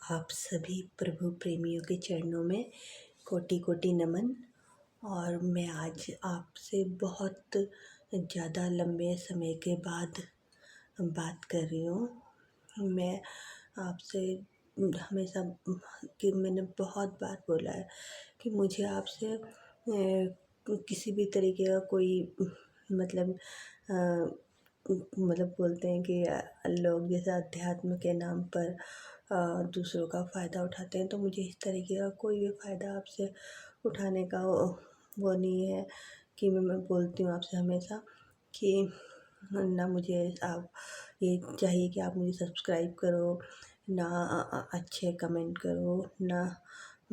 आप सभी प्रभु प्रेमियों के चरणों में कोटि कोटि नमन। और मैं आज आपसे बहुत ज़्यादा लंबे समय के बाद बात कर रही हूँ। मैं आपसे हमेशा कि मैंने बहुत बार बोला है कि मुझे आपसे किसी भी तरीके का कोई मतलब बोलते हैं कि लोग जैसे अध्यात्म के नाम पर दूसरों का फ़ायदा उठाते हैं, तो मुझे इस तरीके का कोई भी फ़ायदा आपसे उठाने का वो नहीं है कि मैं बोलती हूँ आपसे हमेशा कि ना मुझे आप ये चाहिए कि आप मुझे सब्सक्राइब करो, ना अच्छे कमेंट करो, ना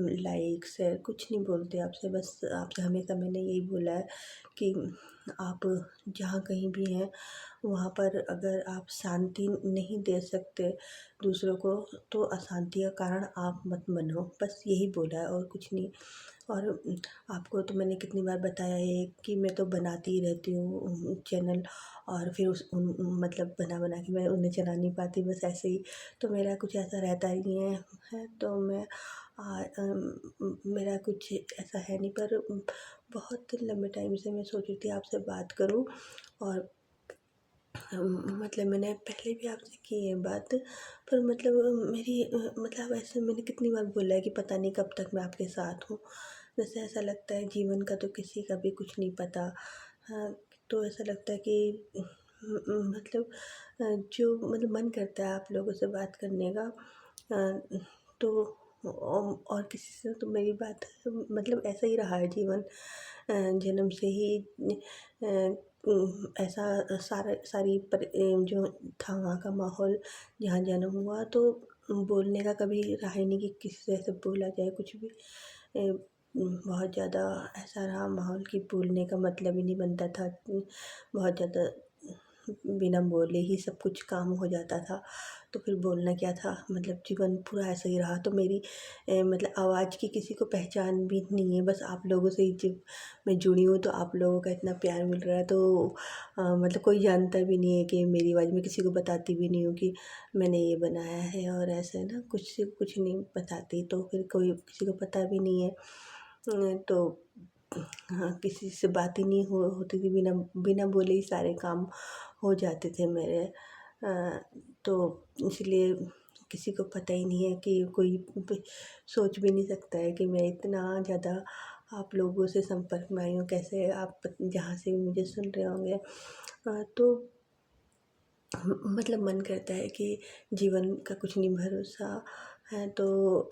लाइक शेयर कुछ नहीं बोलते आपसे। बस आपसे हमेशा मैंने यही बोला है कि आप जहाँ कहीं भी हैं वहाँ पर अगर आप शांति नहीं दे सकते दूसरों को, तो अशांति का कारण आप मत बनो। बस यही बोला है और कुछ नहीं। और आपको तो मैंने कितनी बार बताया है कि मैं तो बनाती ही रहती हूँ चैनल, और फिर बना बना के मैं उन्हें चला नहीं पाती, बस ऐसे ही। तो मेरा कुछ ऐसा रहता ही नहीं है तो मैं मेरा कुछ ऐसा है नहीं। पर बहुत लंबे टाइम से मैं सोच रही थी आपसे बात करूं। और मैंने पहले भी आपसे की है बात, पर मेरी ऐसे मैंने कितनी बार बोला है कि पता नहीं कब तक मैं आपके साथ हूँ। जैसे ऐसा लगता है जीवन का तो किसी का भी कुछ नहीं पता। हाँ, तो ऐसा लगता है कि जो मन करता है आप लोगों से बात करने का। तो और किसी से तो मेरी बात ऐसा ही रहा है जीवन। जन्म से ही ऐसा सारी जो था वहाँ का माहौल, जहाँ जन्म हुआ, तो बोलने का कभी रहा ही नहीं कि किसी से ऐसे बोला जाए कुछ भी। बहुत ज़्यादा ऐसा रहा माहौल कि बोलने का मतलब ही नहीं बनता था। बहुत ज़्यादा बिना बोले ही सब कुछ काम हो जाता था, तो फिर बोलना क्या था। जीवन पूरा ऐसा ही रहा। तो मेरी आवाज़ की किसी को पहचान भी नहीं है। बस आप लोगों से ही जब मैं जुड़ी हूँ तो आप लोगों का इतना प्यार मिल रहा है, तो कोई जानता भी नहीं है कि मेरी आवाज़, मैं किसी को बताती भी नहीं हूँ कि मैंने ये बनाया है और ऐसे ना कुछ नहीं बताती, तो फिर कोई किसी को पता भी नहीं है। तो हाँ, किसी से बात ही नहीं होती थी। बिना बिना बोले ही सारे काम हो जाते थे मेरे। तो इसलिए किसी को पता ही नहीं है कि कोई सोच भी नहीं सकता है कि मैं इतना ज़्यादा आप लोगों से संपर्क में आई हूँ। कैसे आप जहाँ से भी मुझे सुन रहे होंगे, तो मन करता है कि जीवन का कुछ नहीं भरोसा है। तो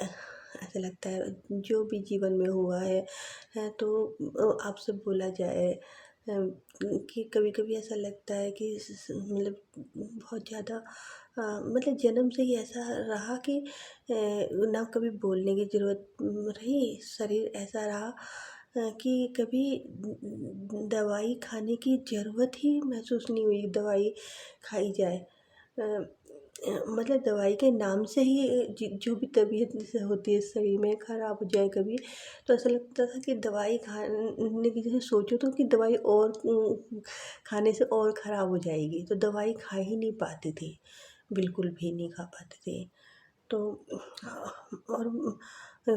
ऐसा लगता है जो भी जीवन में हुआ है तो आपसे बोला जाए। कि कभी कभी ऐसा लगता है कि बहुत ज़्यादा जन्म से ही ऐसा रहा कि ना कभी बोलने की ज़रूरत रही। शरीर ऐसा रहा कि कभी दवाई खाने की ज़रूरत ही महसूस नहीं हुई दवाई खाई जाए। दवाई के नाम से ही जो भी तबीयत जैसे होती है शरीर में ख़राब हो जाए कभी, तो ऐसा लगता था कि दवाई खाने की जैसे सोचो तो कि दवाई और खाने से और ख़राब हो जाएगी, तो दवाई खा ही नहीं पाती थी, बिल्कुल भी नहीं खा पाती थी। तो और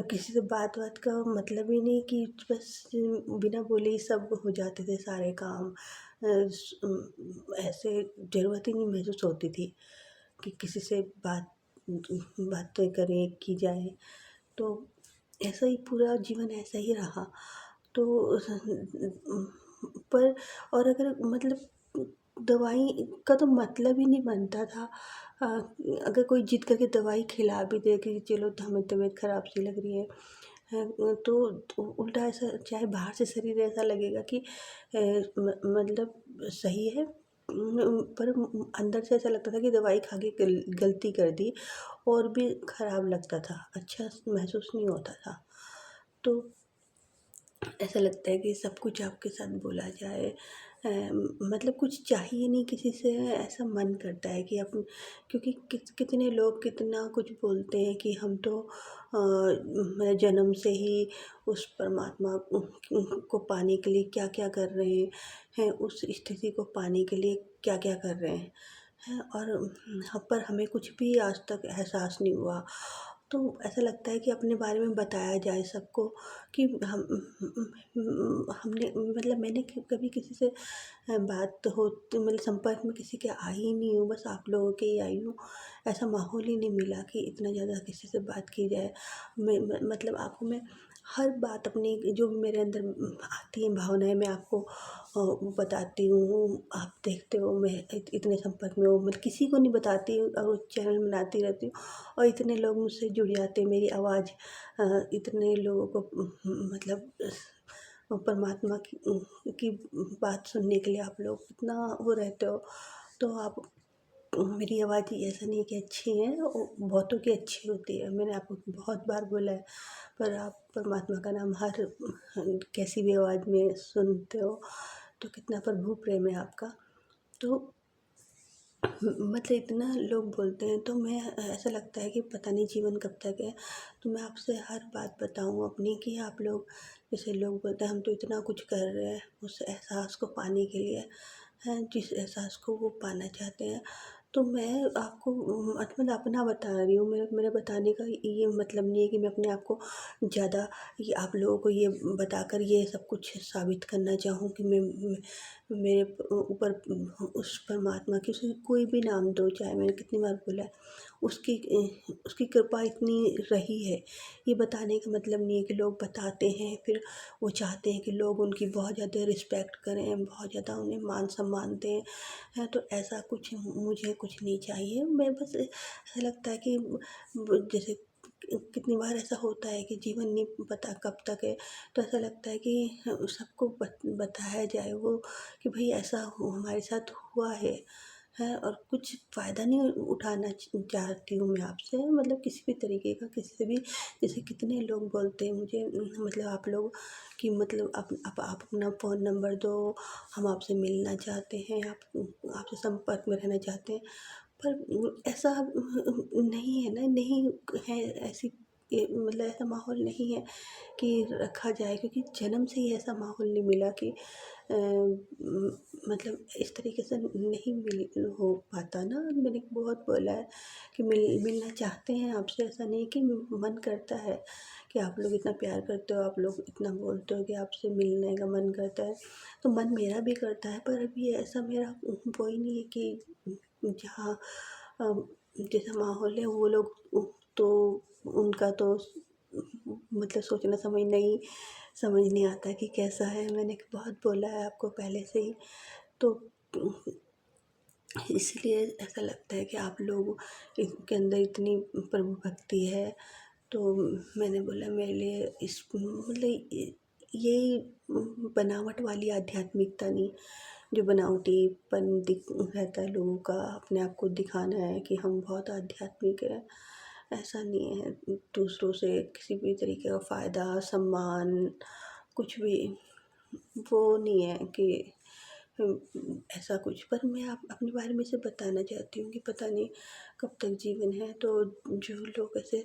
किसी से बात का मतलब ही नहीं कि बस बिना बोले ही सब हो जाते थे सारे काम। ऐसे ज़रूरत ही नहीं महसूस होती थी कि किसी से बातें करें की जाए। तो ऐसा ही पूरा जीवन ऐसा ही रहा। तो पर और अगर दवाई का तो मतलब ही नहीं बनता था। अगर कोई जिद करके दवाई खिला भी दे कि चलो तो हमें तबीयत ख़राब सी लग रही है, तो उल्टा ऐसा चाहे बाहर से शरीर ऐसा लगेगा कि सही है, पर अंदर से ऐसा लगता था कि दवाई खा के गलती कर दी, और भी ख़राब लगता था, अच्छा महसूस नहीं होता था। तो ऐसा लगता है कि सब कुछ आपके साथ बोला जाए। कुछ चाहिए नहीं किसी से, ऐसा मन करता है कि अपन, क्योंकि कितने लोग कितना कुछ बोलते हैं कि हम तो जन्म से ही उस परमात्मा को पाने के लिए क्या क्या कर रहे हैं, उस स्थिति को पाने के लिए क्या क्या कर रहे हैं। और पर हमें कुछ भी आज तक एहसास नहीं हुआ। तो ऐसा लगता है कि अपने बारे में बताया जाए सबको कि हमने मतलब मैंने कभी किसी से बात हो तो मतलब संपर्क में किसी के आई ही नहीं हूँ, बस आप लोगों के ही आई हूँ। ऐसा माहौल ही नहीं मिला कि इतना ज़्यादा किसी से बात की जाए। मतलब आपको मैं हर बात अपनी जो भी मेरे अंदर आती है भावनाएँ, मैं आपको बताती हूँ। आप देखते हो मैं इतने संपर्क में हूँ, मतलब किसी को नहीं बताती हूँ और चैनल बनाती रहती हूँ और इतने लोग मुझसे जुड़ जाते हैं। मेरी आवाज़ इतने लोगों को मतलब परमात्मा की बात सुनने के लिए आप लोग इतना वो रहते हो। तो आप मेरी आवाज़ ही ऐसा नहीं है कि अच्छी है, बहुतों की अच्छी होती है। मैंने आपको बहुत बार बोला है, पर आप परमात्मा का नाम हर कैसी भी आवाज़ में सुनते हो, तो कितना प्रभु प्रेम है आपका। तो मतलब इतना लोग बोलते हैं तो मैं ऐसा लगता है कि पता नहीं जीवन कब तक है। तो मैं आपसे हर बात बताऊँ अपनी कि आप लोग, जैसे लोग बोलते हैं हम तो इतना कुछ कर रहे हैं उस एहसास को पाने के लिए, हैं जिस एहसास को वो पाना चाहते हैं। तो मैं आपको मतलब अपना बता रही हूँ। मेरा मेरा बताने का ये मतलब नहीं है कि मैं अपने आप को ज़्यादा ये आप लोगों को ये बताकर ये सब कुछ साबित करना चाहूँ कि मेरे ऊपर उस परमात्मा की उसे कोई भी नाम दो, चाहे मैंने कितनी बार बोला है, उसकी उसकी कृपा इतनी रही है। ये बताने का मतलब नहीं है कि लोग बताते हैं फिर वो चाहते हैं कि लोग उनकी बहुत ज़्यादा रिस्पेक्ट करें, बहुत ज़्यादा उन्हें मान सम्मान दें। हैं तो ऐसा कुछ मुझे कुछ नहीं चाहिए। मैं बस ऐसा लगता है कि जैसे कितनी बार ऐसा होता है कि जीवन नहीं पता कब तक है, तो ऐसा लगता है कि सबको बताया जाए वो कि भाई ऐसा हमारे साथ हुआ है और कुछ फ़ायदा नहीं उठाना चाहती हूँ मैं आपसे, मतलब किसी भी तरीके का किसी से भी। जैसे कितने लोग बोलते हैं मुझे मतलब आप लोग कि मतलब आप अपना फ़ोन नंबर दो, हम आपसे मिलना चाहते हैं, आप आपसे संपर्क में रहना चाहते हैं। पर ऐसा नहीं है ना, नहीं है ऐसी मतलब ऐसा माहौल नहीं है कि रखा जाए, क्योंकि जन्म से ही ऐसा माहौल नहीं मिला कि मतलब इस तरीके से नहीं मिल हो पाता ना। मैंने बहुत बोला है कि मिलना चाहते हैं आपसे, ऐसा नहीं कि मन करता है कि आप लोग इतना प्यार करते हो, आप लोग इतना बोलते हो कि आपसे मिलने का मन करता है, तो मन मेरा भी करता है। पर अभी ऐसा मेरा वो ही नहीं है कि जहाँ जैसा माहौल है वो लोग तो उनका तो मतलब सोचना समझ नहीं आता कि कैसा है। मैंने बहुत बोला है आपको पहले से ही, तो इसलिए ऐसा लगता है कि आप लोग के अंदर इतनी प्रभु भक्ति है। तो मैंने बोला मेरे लिए इस मतलब यही बनावट वाली आध्यात्मिकता नहीं, जो बनावटीपन दिख रहता है लोगों का, अपने आप को दिखाना है कि हम बहुत आध्यात्मिक है, ऐसा नहीं है। दूसरों से किसी भी तरीके का फ़ायदा सम्मान कुछ भी वो नहीं है कि ऐसा कुछ। पर मैं आप अपने बारे में से बताना चाहती हूँ कि पता नहीं कब तक जीवन है। तो जो लोग ऐसे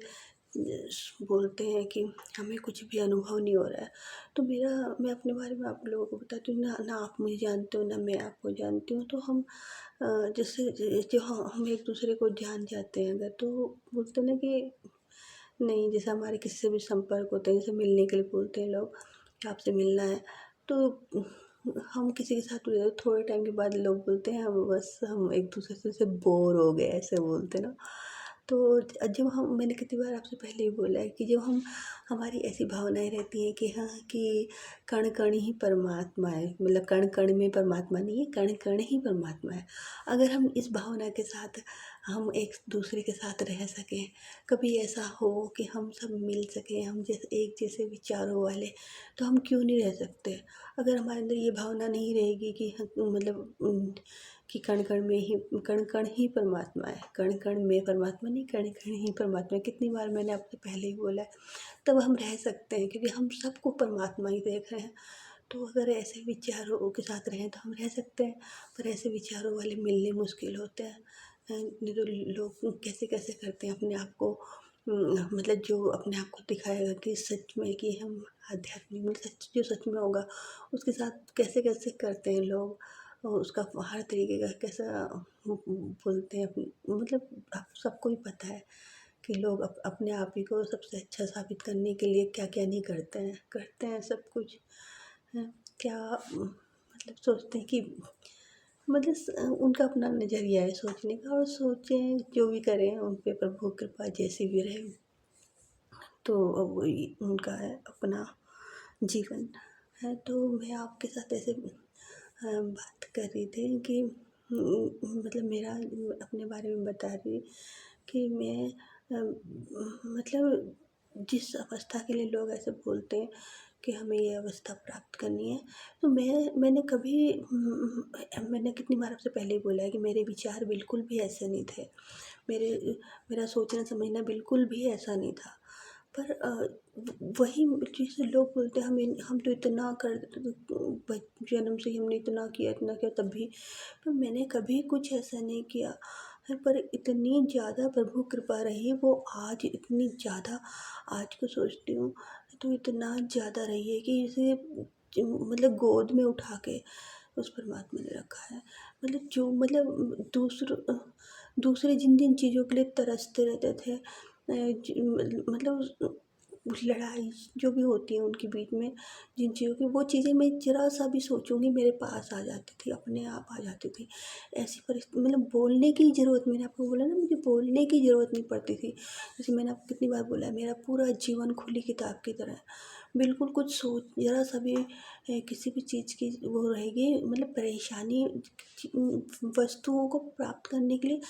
बोलते हैं कि हमें कुछ भी अनुभव नहीं हो रहा है, तो मेरा मैं अपने बारे में आप लोगों को बताती हूँ ना, ना आप मुझे जानते हो ना मैं आपको जानती हूँ। तो हम जैसे जो हम एक दूसरे को जान जाते हैं अगर, तो बोलते हैं ना कि नहीं, जैसे हमारे किसी से भी संपर्क होते हैं, जैसे मिलने के लिए बोलते हैं लोग कि आपसे मिलना है, तो हम किसी के साथ मिले तो थोड़े टाइम के बाद लोग बोलते हैं हम एक दूसरे से बोर हो गए, ऐसे बोलते हैं ना। तो जब हम मैंने कितनी बार आपसे पहले ही बोला है कि जब हम हमारी ऐसी भावनाएं रहती हैं कि हाँ कि कण कण ही परमात्मा है, मतलब कण कण में परमात्मा नहीं है, कण कण ही परमात्मा है। अगर हम इस भावना के साथ हम एक दूसरे के साथ रह सकें, कभी ऐसा हो कि हम सब मिल सकें, हम जैसे एक जैसे विचारों वाले, तो हम क्यों नहीं रह सकते। अगर हमारे अंदर ये भावना नहीं रहेगी कि मतलब कि कण कण ही परमात्मा है, कण कण में परमात्मा नहीं, कण कण ही परमात्मा है। कितनी बार मैंने आपसे पहले ही बोला है, तब हम रह सकते हैं क्योंकि हम सबको परमात्मा ही देख रहे हैं। तो अगर ऐसे विचारों के साथ रहें तो हम रह सकते हैं, पर ऐसे विचारों वाले मिलने मुश्किल होते हैं। नहीं तो लोग कैसे कैसे करते हैं अपने आप को मतलब जो अपने आप को दिखाएगा कि सच में कि हम आध्यात्मिक, मतलब सच जो सच में होगा उसके साथ कैसे कैसे करते हैं लोग, और उसका हर तरीके का कैसा बोलते हैं मतलब आप सबको ही पता है कि लोग अपने आप ही को सबसे अच्छा साबित करने के लिए क्या-क्या नहीं करते हैं सब कुछ। क्या मतलब सोचते हैं कि मतलब उनका अपना नज़रिया है सोचने का, और सोचें जो भी करें उन पे प्रभु कृपा जैसी भी रहे। तो अब वही उनका है अपना जीवन है। तो मैं आपके साथ ऐसे बात कर रही थी कि मतलब मेरा अपने बारे में बता रही कि मैं मतलब जिस अवस्था के लिए लोग ऐसे बोलते हैं कि हमें ये अवस्था प्राप्त करनी है, तो मैंने कभी मैंने कितनी बार आपसे पहले ही बोला है कि मेरे विचार बिल्कुल भी ऐसे नहीं थे। मेरे मेरा सोचना समझना बिल्कुल भी ऐसा नहीं था। पर वही चीज़ लोग बोलते हैं हम तो इतना कर जन्म से ही हमने इतना किया तब भी। पर मैंने कभी कुछ ऐसा नहीं किया है, पर इतनी ज़्यादा प्रभु कृपा रही वो आज इतनी ज़्यादा, आज को सोचती हूँ तो इतना ज़्यादा रही है कि इसे मतलब गोद में उठा के उस परमात्मा ने रखा है। मतलब जो मतलब दूसरे जिन-जिन चीज़ों के लिए तरसते रहते थे, मतलब उस लड़ाई जो भी होती है उनके बीच में, जिन चीज़ों की वो चीज़ें मैं ज़रा-सा भी सोचूँगी मेरे पास आ जाती थी, अपने आप आ जाती थी। ऐसी परिस्थिति मतलब बोलने की ज़रूरत, मैंने आपको बोला ना मुझे बोलने की ज़रूरत नहीं पड़ती थी। जैसे मैंने आपको कितनी बार बोला है मेरा पूरा जीवन खुली किताब की तरह है। बिल्कुल कुछ सोच ज़रा-सा भी किसी भी चीज़ की वो रहेगी मतलब परेशानी, वस्तुओं को प्राप्त करने के लिए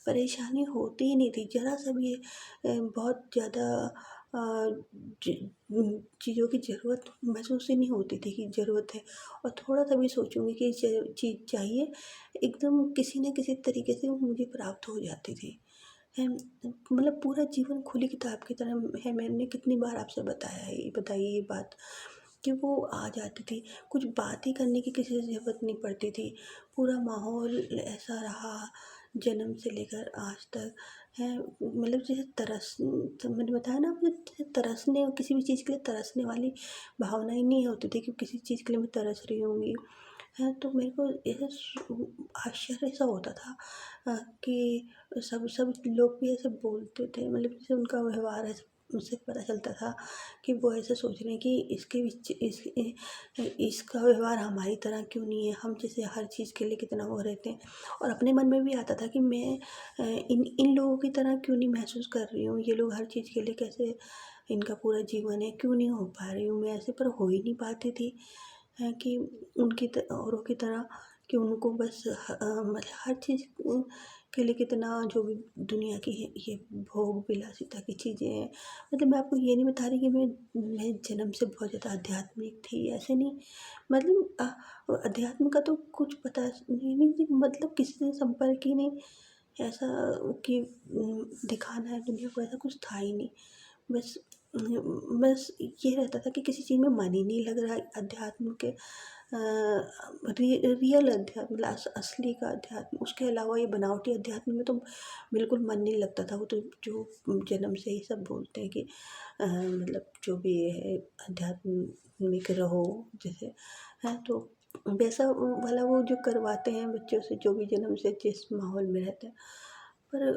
परेशानी होती ही नहीं थी। ज़रा-सा भी बहुत ज़्यादा अ, ज चीज़ों की ज़रूरत महसूस ही नहीं होती थी कि ज़रूरत है, और थोड़ा-सा भी सोचूँगी कि चीज़ चाहिए, एकदम किसी न किसी तरीके से वो मुझे प्राप्त हो जाती थी। है मतलब पूरा जीवन खुली किताब की तरह है। मैंने कितनी बार आपसे बताई ये बात कि वो आ जाती थी। कुछ बात ही करने की किसी से ज़रूरत नहीं पड़ती थी। पूरा माहौल ऐसा रहा जन्म से लेकर आज तक है। मतलब जैसे तो मैंने बताया ना आपको, जैसे तरसने और किसी भी चीज़ के लिए तरसने वाली भावना ही नहीं होती थी कि किसी चीज़ के लिए मैं तरस रही होंगी। हैं तो मेरे को ऐसा आश्चर्य सा होता था कि सब सब लोग भी ऐसे बोलते थे, मतलब जैसे उनका व्यवहार ऐसे मुझसे पता चलता था कि वो ऐसे सोच रहे हैं कि इसका व्यवहार हमारी तरह क्यों नहीं है, हम जैसे हर चीज़ के लिए कितना वो रहते हैं। और अपने मन में भी आता था कि मैं इन इन लोगों की तरह क्यों नहीं महसूस कर रही हूँ, ये लोग हर चीज़ के लिए कैसे, इनका पूरा जीवन है, क्यों नहीं हो पा रही हूँ मैं ऐसे, पर हो ही नहीं पाती थी। है कि औरों की तरह कि उनको बस मतलब हर चीज़ के लिए कितना जो भी दुनिया की है ये भोग विलासिता की चीज़ें हैं। मतलब मैं आपको ये नहीं बता रही कि मैं जन्म से बहुत ज़्यादा आध्यात्मिक थी, ऐसे नहीं। मतलब अध्यात्म का तो कुछ पता नहीं कि मतलब किसी से संपर्क ही नहीं, ऐसा कि दिखाना है दुनिया को, ऐसा कुछ था ही नहीं। बस बस ये रहता था कि किसी चीज़ में मन ही नहीं लग रहा है। अध्यात्म के रियल अध्यात्म मतलब असली का अध्यात्म, उसके अलावा ये बनावटी अध्यात्म में तो बिल्कुल मन नहीं लगता था। वो तो जो जन्म से ही सब बोलते हैं कि मतलब जो भी है आध्यात्मिक रहो जैसे, है तो वैसा वाला वो जो करवाते हैं बच्चों से, जो भी जन्म से जिस माहौल में रहते हैं। पर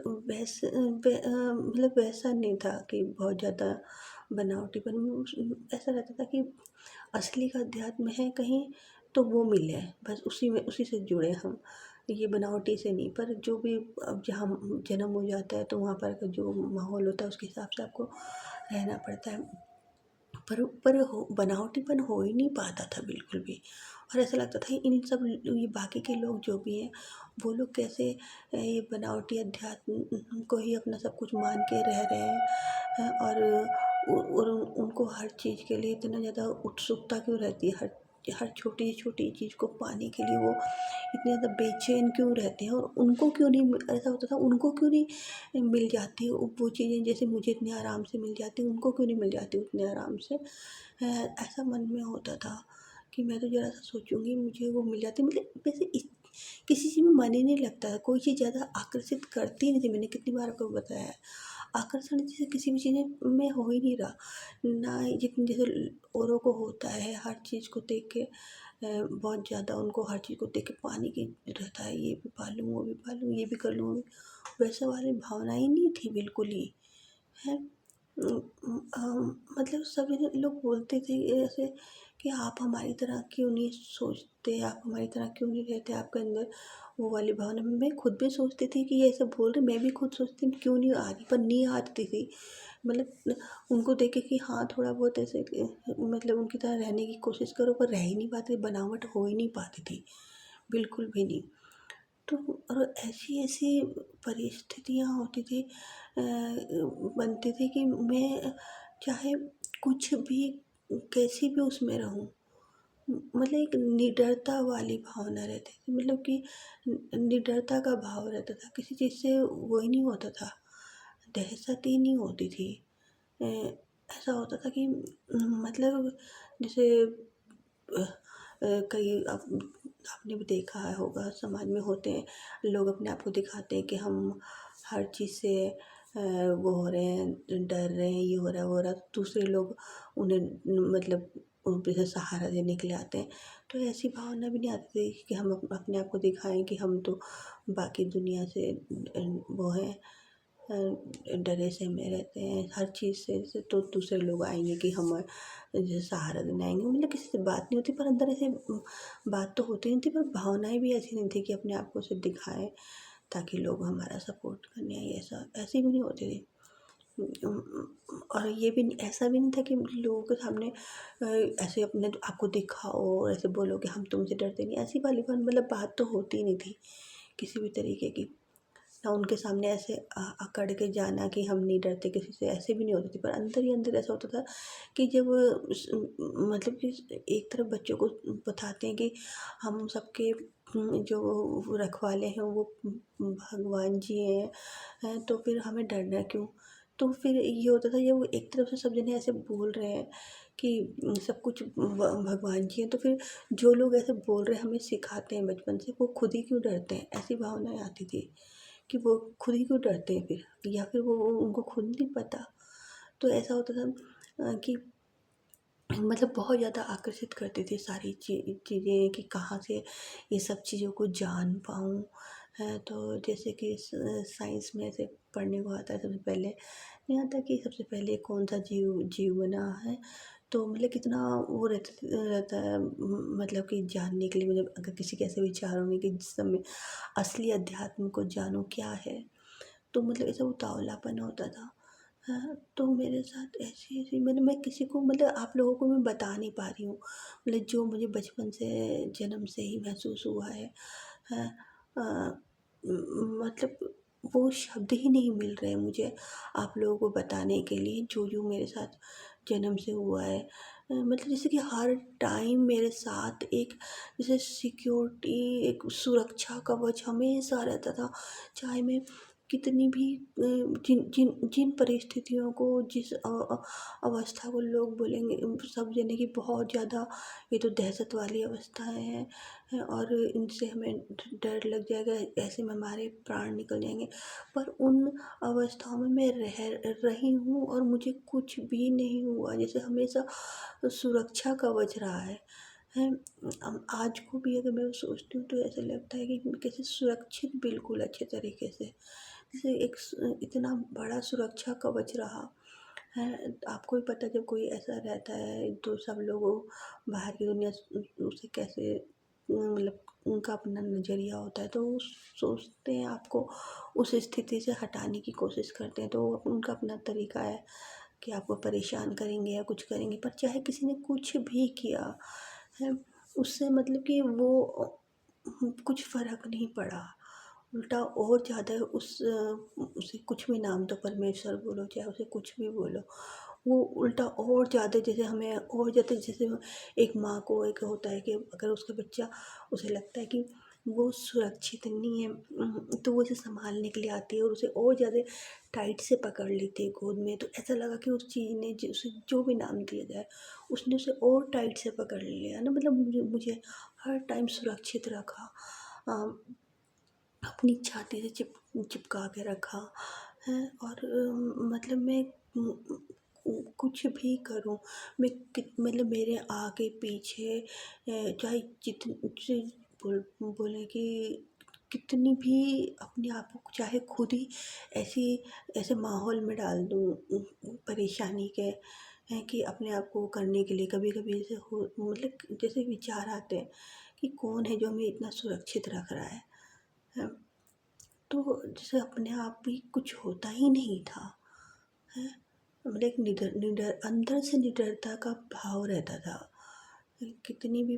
मतलब वैसा नहीं था कि बहुत ज़्यादा बनावटीपन, ऐसा रहता था कि असली का अध्यात्म है कहीं तो वो मिले, बस उसी से जुड़े हम, ये बनावटी से नहीं। पर जो भी अब जहाँ जन्म हो जाता है तो वहाँ पर का जो माहौल होता है उसके हिसाब से आपको रहना पड़ता है। पर हो बनावटीपन हो ही नहीं पाता था बिल्कुल भी। और ऐसा लगता था इन सब ये बाकी के लोग जो भी हैं वो लोग कैसे ये बनावटी अध्यात्म को ही अपना सब कुछ मान के रह रहे हैं। और उनको हर चीज़ के लिए इतना ज़्यादा उत्सुकता क्यों रहती है, हर हर छोटी छोटी चीज़ को पाने के लिए वो इतने ज़्यादा बेचैन क्यों रहते हैं, और उनको क्यों नहीं ऐसा होता था, उनको क्यों नहीं मिल जाती वो चीज़ें जैसे मुझे इतने आराम से मिल जाती, उनको क्यों नहीं मिल जाती उतने आराम से। ऐसा मन में होता था कि मैं तो ज़रा सा सोचूंगी मुझे वो मिल जाती, मतलब वैसे किसी चीज़ में मन ही नहीं लगता है, कोई चीज़ ज़्यादा आकर्षित करती नहीं थी। मैंने कितनी बार आपको बताया है, आकर्षण जैसे किसी भी चीज़ में हो ही नहीं रहा। ना ही जितनी जैसे औरों को होता है हर चीज़ को देख के बहुत ज़्यादा उनको हर चीज़ को देख के पाने की रहता है, ये भी पालूँ वो भी पालूँ, ये भी कर लूँ वो भी, वैसा वाली भावना ही नहीं थी बिल्कुल ही। हैं। मतलब सभी लोग बोलते थे ऐसे कि आप हमारी तरह क्यों नहीं सोचते, आप हमारी तरह क्यों नहीं रहते, आपके अंदर वो वाली भावना। मैं खुद भी सोचती थी कि ये ऐसे बोल रहे, मैं भी खुद सोचती हूँ क्यों नहीं आ रही, पर नहीं आती थी। मतलब उनको देख के कि हाँ थोड़ा बहुत ऐसे मतलब उनकी तरह रहने की कोशिश करो, पर रह ही नहीं पाती, बनावट हो ही नहीं पाती थी, बिल्कुल भी नहीं। तो और ऐसी-ऐसी परिस्थितियाँ होती थी, बनती थी कि मैं चाहे कुछ भी, कैसी भी उसमें रहूँ, मतलब एक निडरता वाली भावना रहती थी, मतलब कि निडरता का भाव रहता था, किसी चीज़ से वो ही नहीं होता था, दहशत ही नहीं होती थी। अ, ऐसा होता था कि मतलब जैसे कई आपने भी देखा होगा, समाज में होते हैं लोग, अपने आप को दिखाते हैं कि हम हर चीज़ से वो हो रहे हैं, डर रहे हैं, ये हो रहा है वो हो रहा है, तो दूसरे लोग उन्हें मतलब उन पे से सहारा देने के लिए आते हैं। तो ऐसी भावना भी नहीं आती थी कि हम अपने आप को दिखाएं कि हम तो बाकी दुनिया से वो हैं, डरे सहमे रहते हैं हर चीज़ से, तो दूसरे लोग आएंगे कि हम जैसे सहारा देने आएंगे, मतलब किसी से बात नहीं होती, पर अंदर ऐसे बात तो होती नहीं थी, पर भावनाएं भी ऐसी नहीं थी कि अपने आप को सिर्फ दिखाएं ताकि लोग हमारा सपोर्ट करने आए, ऐसा ऐसी भी नहीं होती थी। और ये भी ऐसा भी नहीं था कि लोगों के सामने ऐसे अपने आप को दिखाओ और ऐसे बोलो कि हम तुमसे डरते नहीं, ऐसी वाली बात मतलब बात तो होती ही नहीं थी किसी भी तरीके की। ना उनके सामने ऐसे अकड़ के जाना कि हम नहीं डरते किसी से, ऐसे भी नहीं होती थी, पर अंदर ही अंदर ऐसा होता था कि जब मतलब कि एक तरफ बच्चों को बताते हैं कि हम सबके जो रखवाले हैं वो भगवान जी हैं, तो फिर हमें डरना क्यों। तो फिर ये होता था, ये वो एक तरफ से सब जने ऐसे बोल रहे हैं कि सब कुछ भगवान जी हैं, तो फिर जो लोग ऐसे बोल रहे हैं हमें सिखाते हैं बचपन से, वो खुद ही क्यों डरते हैं, ऐसी भावनाएं आती थी कि वो खुद ही क्यों डरते हैं फिर, या फिर वो उनको खुद नहीं पता। तो ऐसा होता था कि मतलब बहुत ज़्यादा आकर्षित करती थी सारी चीज़ें कि कहाँ से ये सब चीज़ों को जान पाऊँ। तो जैसे कि साइंस में ऐसे पढ़ने को आता है, सबसे पहले नहीं आता कि सबसे पहले कौन सा जीव जीव बना है, तो मतलब कितना वो रहता है, मतलब कि जानने के लिए, मतलब अगर किसी के ऐसे विचार होंगे कि जिस समय असली अध्यात्म को जानूँ क्या है, तो मतलब ऐसा उतावलापन होता था। हाँ, तो मेरे साथ ऐसी-ऐसी मैंने मैं किसी को मतलब आप लोगों को मैं बता नहीं पा रही हूँ। मतलब जो मुझे बचपन से जन्म से ही महसूस हुआ है। हैं मतलब वो शब्द ही नहीं मिल रहे मुझे आप लोगों को बताने के लिए जो मेरे साथ जन्म से हुआ है। मतलब जैसे कि हर टाइम मेरे साथ एक जैसे सिक्योरिटी, एक सुरक्षा कवच हमेशा रहता था। चाहे मैं कितनी भी जिन जिन जिन परिस्थितियों को, जिस अवस्था को लोग बोलेंगे सब जने कि बहुत ज़्यादा ये तो दहशत वाली अवस्थाएँ हैं और इनसे हमें डर लग जाएगा, ऐसे में हमारे प्राण निकल जाएँगे। पर उन अवस्थाओं में मैं रह रही हूँ और मुझे कुछ भी नहीं हुआ, जैसे हमेशा सुरक्षा कवच रहा है। आज को भी अगर मैं सोचती हूँ तो ऐसा लगता है कि कैसे सुरक्षित, बिल्कुल अच्छे तरीके से, जैसे एक इतना बड़ा सुरक्षा कवच रहा है। आपको भी पता है जब कोई ऐसा रहता है तो सब लोग बाहर की दुनिया उसे कैसे मतलब उनका अपना नज़रिया होता है, तो वो सोचते हैं आपको उस स्थिति से हटाने की कोशिश करते हैं, तो उनका अपना तरीका है कि आपको परेशान करेंगे या कुछ करेंगे। पर चाहे किसी ने कुछ भी किया है, उससे मतलब कि वो कुछ फ़र्क नहीं पड़ा। उल्टा और ज़्यादा उसे कुछ भी नाम दो, परमेश्वर बोलो चाहे उसे कुछ भी बोलो, वो उल्टा और ज़्यादा जैसे हमें और ज़्यादा, जैसे एक माँ को एक होता है कि अगर उसका बच्चा, उसे लगता है कि वो सुरक्षित नहीं है, तो वो उसे सँभालने के लिए आती है और उसे और ज़्यादा टाइट से पकड़ लेती है गोद में। तो ऐसा लगा कि उस चीज़ ने उसे जो भी नाम दिया जाए, उसने उसे और टाइट से पकड़ लिया ना, मतलब मुझे मुझे हर टाइम सुरक्षित रखा। अपनी छाती से चिपका के रखा है। और मतलब मैं कुछ भी करूँ, मैं मतलब मेरे आगे पीछे चाहे जितने बोले कि कितनी भी अपने आप को चाहे खुद ही ऐसी ऐसे माहौल में डाल दूँ परेशानी के कि अपने आप को करने के लिए कभी-कभी ऐसे हो मतलब जैसे विचार आते हैं कि कौन है जो हमें इतना सुरक्षित रख रहा है? तो जैसे अपने आप भी कुछ होता ही नहीं था, हैं? मतलब एक निडर निडर अंदर से निडरता का भाव रहता था। कितनी भी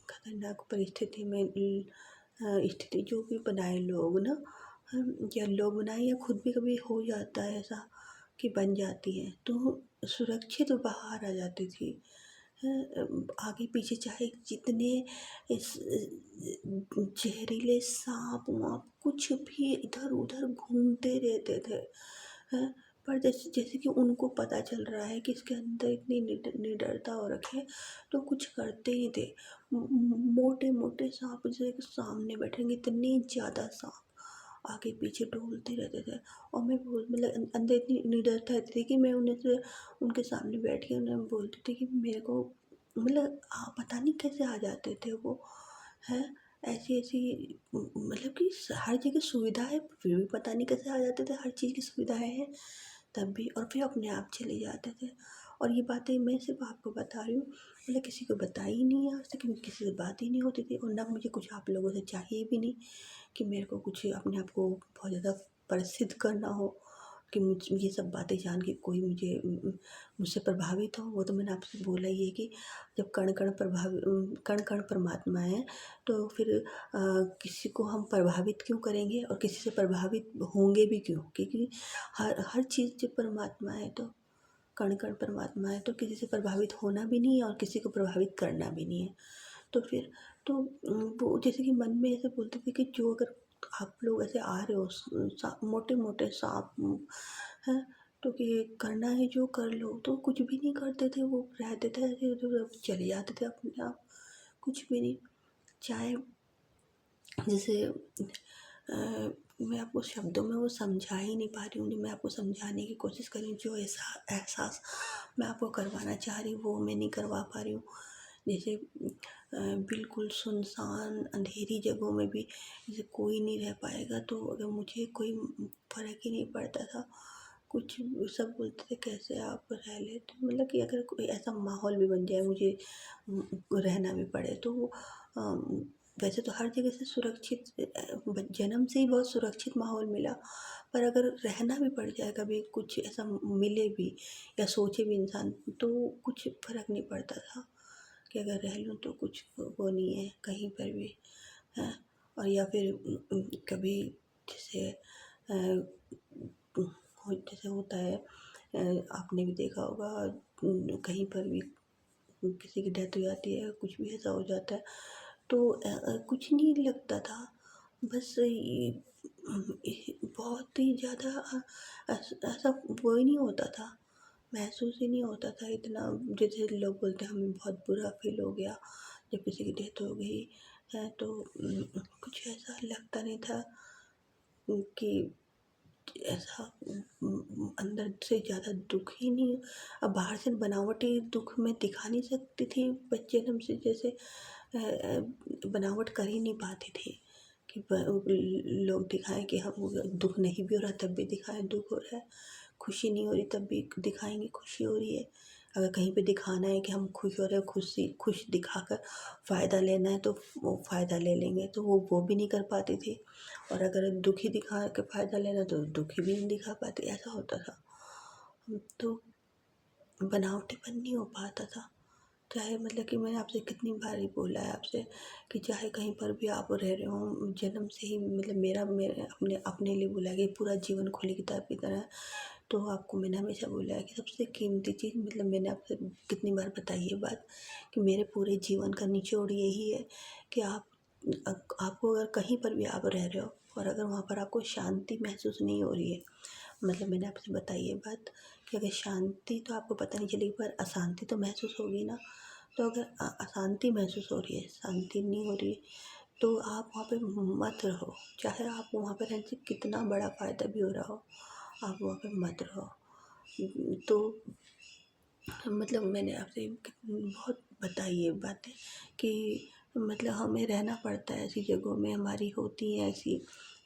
खतरनाक परिस्थिति में स्थिति जो भी बनाए लोग ना, या लोग बनाए या खुद भी कभी हो जाता है ऐसा कि बन जाती है तो सुरक्षित बाहर आ जाती थी। आगे पीछे चाहे जितने इस जहरीले सांप वाप कुछ भी इधर उधर घूमते रहते थे, हैं? पर जैसे जैसे कि उनको पता चल रहा है कि इसके अंदर इतनी निडरता हो रखी है तो कुछ करते ही थे। मोटे मोटे सांप जैसे सामने बैठेंगे इतने ज़्यादा सांप आगे पीछे डोलते रहते थे। और मैं बोल मतलब अंदर इतनी निडरता रहती थी कि मैं उन्हें से उनके सामने बैठ के उन्हें बोलती थी कि मेरे को मतलब पता नहीं कैसे आ जाते थे वो, हैं? ऐसी ऐसी मतलब कि हर जगह सुविधा है फिर भी पता नहीं कैसे आ जाते थे, हर चीज़ की सुविधाएं हैं तब भी, और फिर अपने आप चले जाते थे। और ये बातें मैं सिर्फ आपको बता रही हूँ, मतलब किसी को बताई ही नहीं है आज तक, क्योंकि किसी से बात ही नहीं होती थी और ना मुझे कुछ आप लोगों से चाहिए भी नहीं कि मेरे को कुछ अपने आप को बहुत ज़्यादा प्रसिद्ध करना हो कि मुझ ये सब बातें जान के कोई मुझसे प्रभावित हो। वो तो मैंने आपसे बोला ही है कि जब कण कण कण कण परमात्मा है तो फिर किसी को हम प्रभावित क्यों करेंगे और किसी से प्रभावित होंगे भी क्यों, क्योंकि हर हर चीज़ जब परमात्मा है तो कण कण परमात्मा है तो किसी से प्रभावित होना भी नहीं है और किसी को प्रभावित करना भी नहीं है। तो फिर तो वो जैसे कि मन में ऐसे बोलते थे कि जो अगर आप लोग ऐसे आ रहे हो मोटे मोटे सांप हैं तो कि करना है जो कर लो, तो कुछ भी नहीं करते थे वो, रहते थे ऐसे इधर चले जाते थे अपने आप, कुछ भी नहीं। चाहे जैसे मैं आपको शब्दों में वो समझा ही नहीं पा रही हूँ, मैं आपको समझाने की कोशिश कर रही हूँ जो ऐसा एहसास मैं आपको करवाना चाह रही हूँ वो मैं नहीं करवा पा रही हूँ। जैसे बिल्कुल सुनसान अंधेरी जगहों में भी जैसे कोई नहीं रह पाएगा तो अगर मुझे कोई फ़र्क ही नहीं पड़ता था। कुछ सब बोलते थे कैसे आप रह लेते हो, मतलब कि अगर कोई ऐसा माहौल भी बन जाए मुझे रहना भी पड़े तो वैसे तो हर जगह से सुरक्षित जन्म से ही बहुत सुरक्षित माहौल मिला, पर अगर रहना भी पड़ जाए कभी कुछ ऐसा मिले भी या सोचे भी इंसान तो कुछ फ़र्क नहीं पड़ता था कि अगर रह लूँ तो कुछ वो नहीं है कहीं पर भी, हैं? और या फिर कभी जैसे जैसे होता है आपने भी देखा होगा कहीं पर भी किसी की डेथ हो जाती है कुछ भी ऐसा हो जाता है तो कुछ नहीं लगता था, बस ये बहुत ही ज़्यादा ऐसा वो ही नहीं होता था, महसूस ही नहीं होता था इतना। जैसे लोग बोलते हैं हमें बहुत बुरा फील हो गया जब किसी की डेथ हो गई है तो कुछ ऐसा लगता नहीं था कि ऐसा अंदर से ज़्यादा दुख ही नहीं। अब बाहर से बनावटी दुख मैं दिखा नहीं सकती थी बच्चे जन्म से जैसे बनावट कर ही नहीं पाती थी कि लोग दिखाएं कि हम दुख नहीं भी हो रहा तब भी दिखाएं दुख हो रहा है, खुशी नहीं हो रही तब भी दिखाएंगे खुशी हो रही है। अगर कहीं पे दिखाना है कि हम खुश हो रहे हैं खुश दिखाकर फ़ायदा लेना है तो वो फ़ायदा ले लेंगे तो वो भी नहीं कर पाती थी। और अगर दुखी दिखा के फ़ायदा लेना तो दुखी भी नहीं दिखा पाते, ऐसा होता था। तो बनावटीपन नहीं हो पाता था। चाहे मतलब कि मैंने आपसे कितनी बार ही बोला है आपसे कि चाहे कहीं पर भी आप रह रहे हो जन्म से ही मतलब मेरे अपने अपने लिए बोला है कि पूरा जीवन खुली किताब की तरह है। तो आपको मैंने हमेशा बोला है कि सबसे कीमती चीज़ मतलब मैंने आपसे कितनी बार बताई ये बात कि मेरे पूरे जीवन का निचोड़ यही है कि आपको अगर कहीं पर भी आप रह रहे हो और अगर वहाँ पर आपको शांति महसूस नहीं हो रही है, मतलब मैंने आपसे बताई ये बात कि अगर शांति तो आपको पता नहीं चलेगी पर अशांति तो महसूस होगी ना। तो अगर अशांति महसूस हो रही है शांति नहीं हो रही है तो आप वहाँ पे मत रहो, चाहे आप वहाँ पे रहने से कितना बड़ा फ़ायदा भी हो रहा हो आप वहाँ पे मत रहो। तो मतलब मैंने आपसे बहुत बताई ये बातें कि मतलब हमें रहना पड़ता है ऐसी जगहों में, हमारी होती हैं ऐसी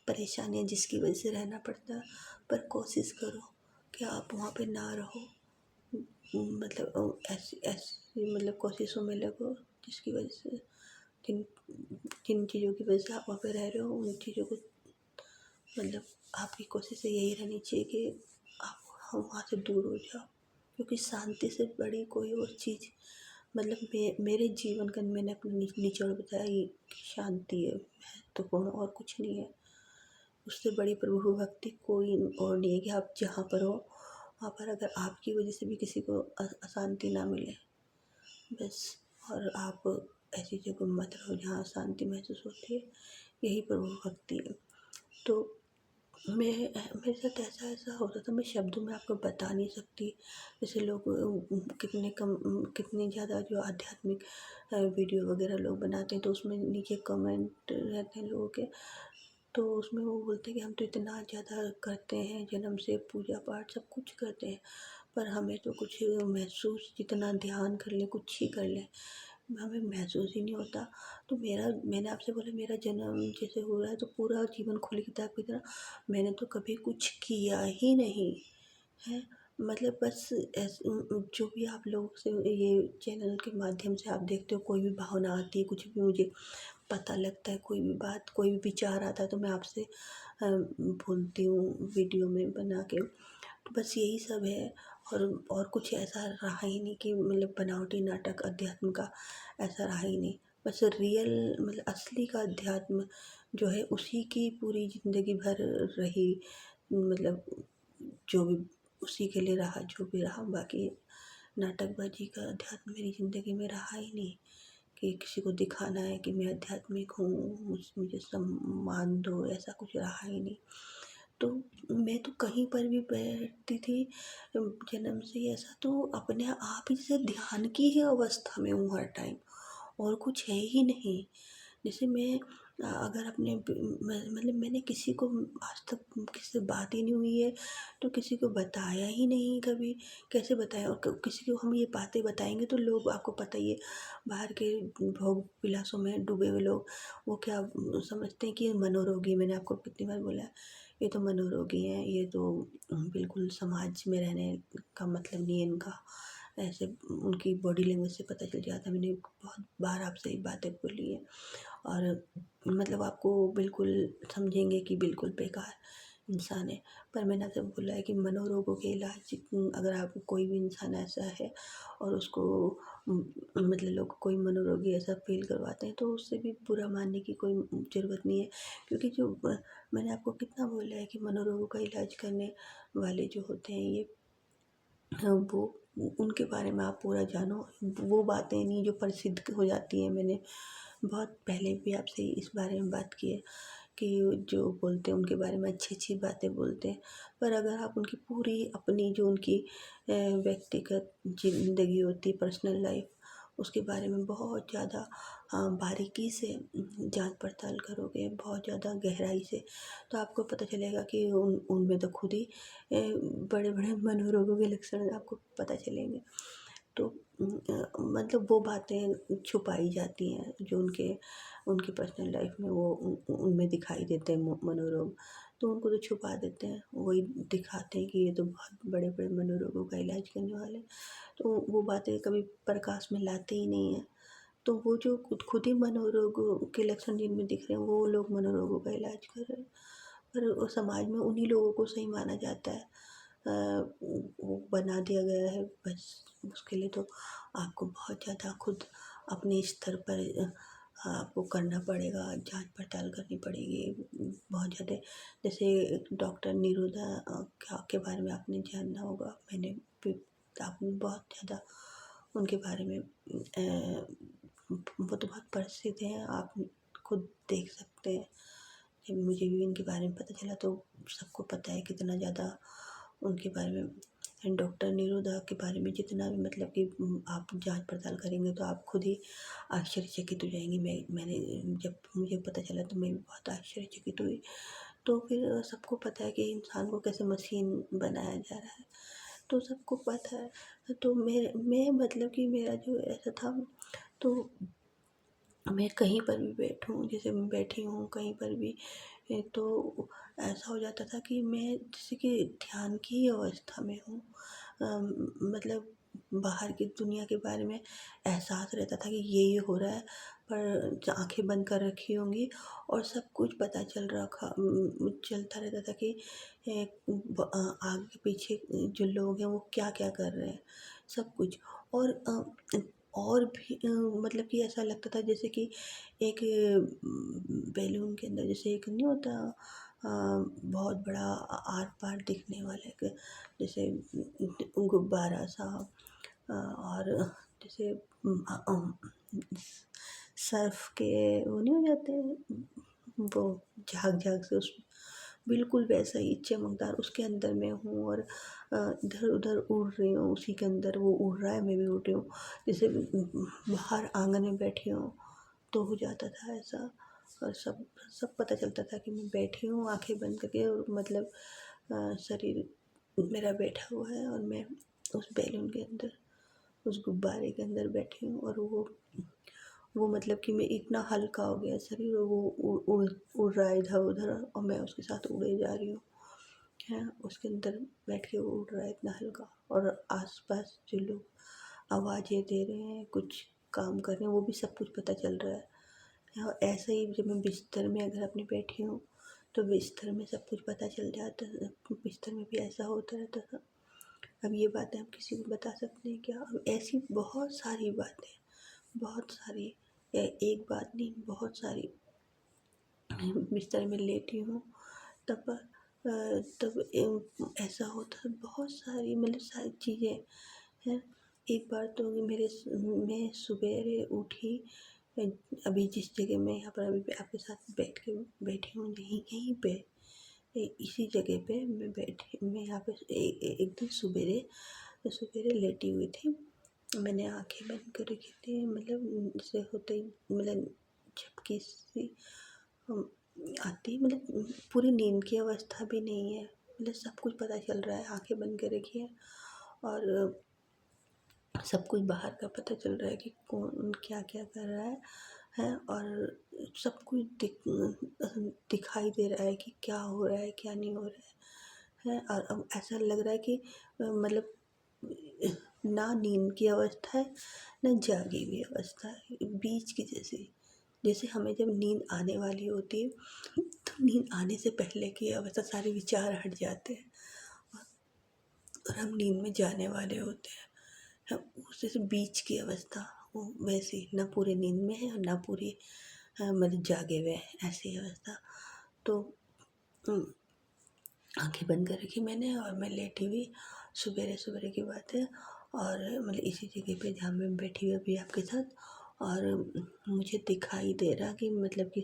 परेशानियाँ जिसकी वजह से रहना पड़ता है। पर कोशिश करो कि आप वहाँ पे ना रहो। मतलब ऐसी ऐसी मतलब कोशिशों में लगो जिसकी वजह से जिन जिन चीज़ों की वजह से आप वहाँ पे रह रहे हो उन चीज़ों को मतलब आपकी कोशिश यही रहनी चाहिए कि आप वहाँ से दूर हो जाओ, क्योंकि शांति से बड़ी कोई और चीज़ मतलब मेरे जीवन का मैंने अपना निचोड़ बताया कि शांति है महत्वपूर्ण, और कुछ नहीं है। उससे बड़ी प्रभु भक्ति कोई और नहीं है कि आप जहाँ पर हो वहाँ पर अगर आपकी वजह से भी किसी को अशांति ना मिले बस, और आप ऐसी जगह मत रहो जहाँ शांति महसूस होती है। यही प्रभु भक्ति है। तो मैं मेरे साथ ऐसा ऐसा होता था, मैं शब्दों में आपको बता नहीं सकती। जैसे लोग कितने ज़्यादा जो आध्यात्मिक वीडियो वगैरह लोग बनाते हैं तो उसमें नीचे कमेंट रहते हैं लोगों के, तो उसमें वो बोलते हैं कि हम तो इतना ज़्यादा करते हैं, जन्म से पूजा पाठ सब कुछ करते हैं, पर हमें तो कुछ महसूस, जितना ध्यान कर लें कुछ ही कर लें हमें महसूस ही नहीं होता। तो मैंने आपसे बोला मेरा जन्म जैसे हो रहा है तो पूरा जीवन खुली किताब की तरह, मैंने तो कभी कुछ किया ही नहीं है। मतलब बस जो भी आप लोगों से ये चैनल के माध्यम से आप देखते हो, कोई भी भावना आती है, कुछ भी मुझे पता लगता है, कोई भी बात कोई भी विचार आता है तो मैं आपसे बोलती हूँ वीडियो में बना के। तो बस यही सब है, और कुछ ऐसा रहा ही नहीं कि मतलब बनावटी नाटक अध्यात्म का ऐसा रहा ही नहीं। बस रियल मतलब असली का अध्यात्म जो है उसी की पूरी ज़िंदगी भर रही, मतलब जो भी उसी के लिए रहा, जो भी रहा। बाकी नाटकबाजी का अध्यात्म मेरी ज़िंदगी में रहा ही नहीं कि किसी को दिखाना है कि मैं आध्यात्मिक हूँ, मुझे सम्मान दो, ऐसा कुछ रहा ही नहीं। तो मैं तो कहीं पर भी बैठती थी जन्म से ही ऐसा, तो अपने आप ही से ध्यान की ही अवस्था में हूँ हर टाइम, और कुछ है ही नहीं। जैसे मैं अगर अपने मतलब मैंने किसी को आज तक किसी से बात ही नहीं हुई है, तो किसी को बताया ही नहीं कभी। कैसे बताएं, और किसी को हम ये बातें बताएंगे तो लोग, आपको पता ही है बाहर के भोग विलासों में डूबे हुए लोग, वो क्या समझते हैं कि ये मनोरोगी। मैंने आपको कितनी बार बोला है ये तो मनोरोगी हैं, ये तो बिल्कुल समाज में रहने का मतलब नहीं है इनका। ऐसे उनकी बॉडी लैंग्वेज से पता चल जाता है। मैंने बहुत बार आपसे ये बातें बोली है, और मतलब आपको बिल्कुल समझेंगे कि बिल्कुल बेकार इंसान है। पर मैंने आपसे बोला है कि मनोरोगों के इलाज, अगर आप कोई भी इंसान ऐसा है और उसको मतलब लोग कोई मनोरोगी ऐसा फील करवाते हैं तो उससे भी बुरा मानने की कोई ज़रूरत नहीं है, क्योंकि जो मैंने आपको कितना बोला है कि मनोरोगों का इलाज करने वाले जो होते हैं ये, वो उनके बारे में आप पूरा जानो। वो बातें नहीं जो प्रसिद्ध हो जाती हैं। मैंने बहुत पहले भी आपसे इस बारे में बात की है कि जो बोलते हैं उनके बारे में अच्छी अच्छी बातें बोलते हैं, पर अगर आप उनकी पूरी अपनी जो उनकी व्यक्तिगत ज़िंदगी होती है, पर्सनल लाइफ, उसके बारे में बहुत ज़्यादा बारीकी से जांच पड़ताल करोगे, बहुत ज़्यादा गहराई से, तो आपको पता चलेगा कि उनमें तो खुद ही बड़े बड़े मनोरोगों के लक्षण आपको पता चलेंगे। तो मतलब वो बातें छुपाई जाती हैं जो उनके उनकी पर्सनल लाइफ में वो उनमें दिखाई देते हैं मनोरोग, तो उनको तो छुपा देते हैं, वही दिखाते हैं कि ये तो बहुत बड़े बड़े मनोरोगों का इलाज करने वाले हैं। तो वो बातें कभी प्रकाश में लाते ही नहीं हैं। तो वो जो खुद ही मनोरोगों के लक्षण जिनमें दिख रहे हैं वो लोग मनोरोगों का इलाज कर रहे हैं, पर वो समाज में उन्हीं लोगों को सही माना जाता है। वो बना दिया गया है बस। उसके लिए तो आपको बहुत ज़्यादा खुद अपने स्तर पर आपको करना पड़ेगा, जांच पड़ताल करनी पड़ेगी बहुत ज़्यादा। जैसे डॉक्टर निरोधा के बारे में आपने जानना होगा, मैंने भी आपने बहुत ज़्यादा उनके बारे में वो तो बहुत प्रसिद्ध हैं, आप खुद देख सकते हैं। जब मुझे भी इनके बारे में पता चला तो सबको पता है कितना ज़्यादा उनके बारे में। डॉक्टर निरोधा के बारे में जितना भी मतलब कि आप जांच पड़ताल करेंगे तो आप खुद ही आश्चर्यचकित हो जाएंगी। मैंने जब मुझे पता चला तो मैं भी बहुत आश्चर्यचकित हुई। तो फिर सबको पता है कि इंसान को कैसे मशीन बनाया जा रहा है, तो सबको पता है। तो मैं मतलब कि मेरा जो ऐसा था, तो मैं कहीं पर भी बैठूँ, जैसे मैं बैठी हूँ कहीं पर भी, तो ऐसा हो जाता था कि मैं जैसे कि ध्यान की ही अवस्था में हूँ। मतलब बाहर की दुनिया के बारे में एहसास रहता था कि ये हो रहा है, पर आँखें बंद कर रखी होंगी और सब कुछ पता चलता रहता था कि आगे पीछे जो लोग हैं वो क्या-क्या कर रहे हैं, सब कुछ। और और भी मतलब कि ऐसा लगता था जैसे कि एक बैलून के अंदर जैसे एक नहीं होता बहुत बड़ा आर-पार दिखने वाला एक जैसे गुब्बारा सा, और जैसे सर्फ़ के वो नहीं हो जाते वो झाग-झाग से उस बिल्कुल वैसा ही चमकदार उसके अंदर मैं हूँ, और इधर-उधर उड़ रही हूँ, उसी के अंदर वो उड़ रहा है, मैं भी उड़ रही हूँ। जैसे बाहर आँगन में बैठी हूँ, तो हो जाता था ऐसा। और सब सब पता चलता था कि मैं बैठी हूँ आँखें बंद करके, और मतलब शरीर मेरा बैठा हुआ है और मैं उस बैलून के अंदर, उस गुब्बारे के अंदर बैठी हूँ, और वो मतलब कि मैं इतना हल्का हो गया शरीर, और वो उड़ रहा है इधर-उधर, और मैं उसके साथ उड़े जा रही हूँ, हैं। उसके अंदर बैठ के वो उड़ रहा है इतना हल्का, और आस-पास जो लोग आवाज़ें दे रहे हैं, कुछ काम कर रहे हैं, वो भी सब कुछ पता चल रहा है। और ऐसे ही जब मैं बिस्तर में अगर अपनी बैठी हूँ, तो बिस्तर में सब कुछ पता चल जाता है। बिस्तर में भी ऐसा होता रहता था। अब ये बातें आप किसी को बता सकते हैं क्या? अब ऐसी बहुत सारी बातें, बहुत सारी, एक बात नहीं, बहुत सारी। बिस्तर में लेटी हूँ, तब तब ऐसा होता है, बहुत सारी मतलब सारी चीज़ें हैं। एक बार तो मैं सवेरे उठी, अभी जिस जगह मैं यहाँ पर अभी आपके साथ बैठी हूँ, यहीं यहीं पे, इसी जगह पे मैं यहाँ पे एक दिन सवेरे सवेरे लेटी हुई थी। मैंने आँखें बंद कर रखी थी, मतलब जैसे होते ही मतलब झपकी सी आती, मतलब पूरी नींद की अवस्था भी नहीं है, मतलब सब कुछ पता चल रहा है, आँखें बंद कर रखी है, और सब कुछ बाहर का पता चल रहा है कि कौन क्या-क्या कर रहा है, और सब कुछ दिखाई दे रहा है कि क्या हो रहा है, क्या नहीं हो रहा है। और अब ऐसा लग रहा है कि मतलब ना नींद की अवस्था है, ना जागी हुई अवस्था है, बीच की जैसी। जैसे हमें जब नींद आने वाली होती है, तो नींद आने से पहले की अवस्था सारे विचार हट जाते हैं, और हम नींद में जाने वाले होते हैं। उस जैसे बीच की अवस्था, वो वैसी, ना पूरे नींद में है और ना पूरी मतलब जागे हुए हैं, ऐसी अवस्था। तो आंखें बंद कर रखी मैंने, और मैं लेटी हुई, सवेरे सवेरे की बात है, और मतलब इसी जगह पे जहाँ मैं बैठी हुई अभी आपके साथ, और मुझे दिखाई दे रहा कि मतलब कि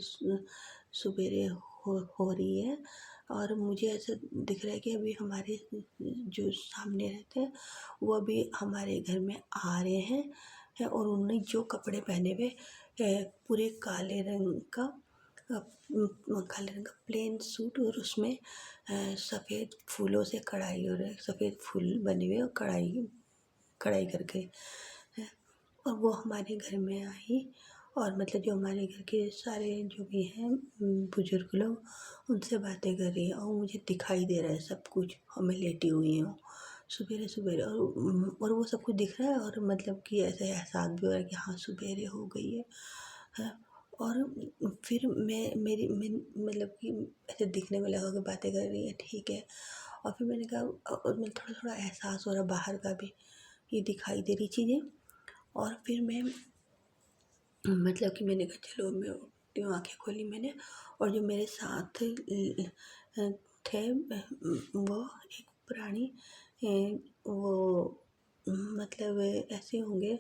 सवेरे हो रही है, और मुझे ऐसा दिख रहा है कि अभी हमारे जो सामने रहते हैं, वो अभी हमारे घर में आ रहे और उन्होंने जो कपड़े पहने हुए पूरे काले रंग का, काले रंग का प्लेन सूट, और उसमें सफ़ेद फूलों से कढ़ाई, और सफ़ेद फूल बने हुए, और कढ़ाई कढ़ाई करके है। और वो हमारे घर में आई, और मतलब जो हमारे घर के सारे जो भी हैं बुजुर्ग लोग, उनसे बातें कर रही है, और मुझे दिखाई दे रहा है सब कुछ, और मैं लेटी हुई हूँ सवेरे सवेरे, और वो सब कुछ दिख रहा है, और मतलब कि ऐसे एहसास भी हो रहा है कि हाँ सवेरे हो गई है। और फिर मतलब कि ऐसे दिखने में लगा कि बातें कर रही है, ठीक है। और फिर मैंने कहा, और मुझे थोड़ा थोड़ा एहसास हो रहा बाहर का भी, ये दिखाई दे रही चीज़ें। और फिर मैं मतलब कि मैंने कहा चलो मैं उठती हूँ, आँखें खोली मैंने, और जो मेरे साथ थे वो एक प्राणी, वो मतलब ऐसे होंगे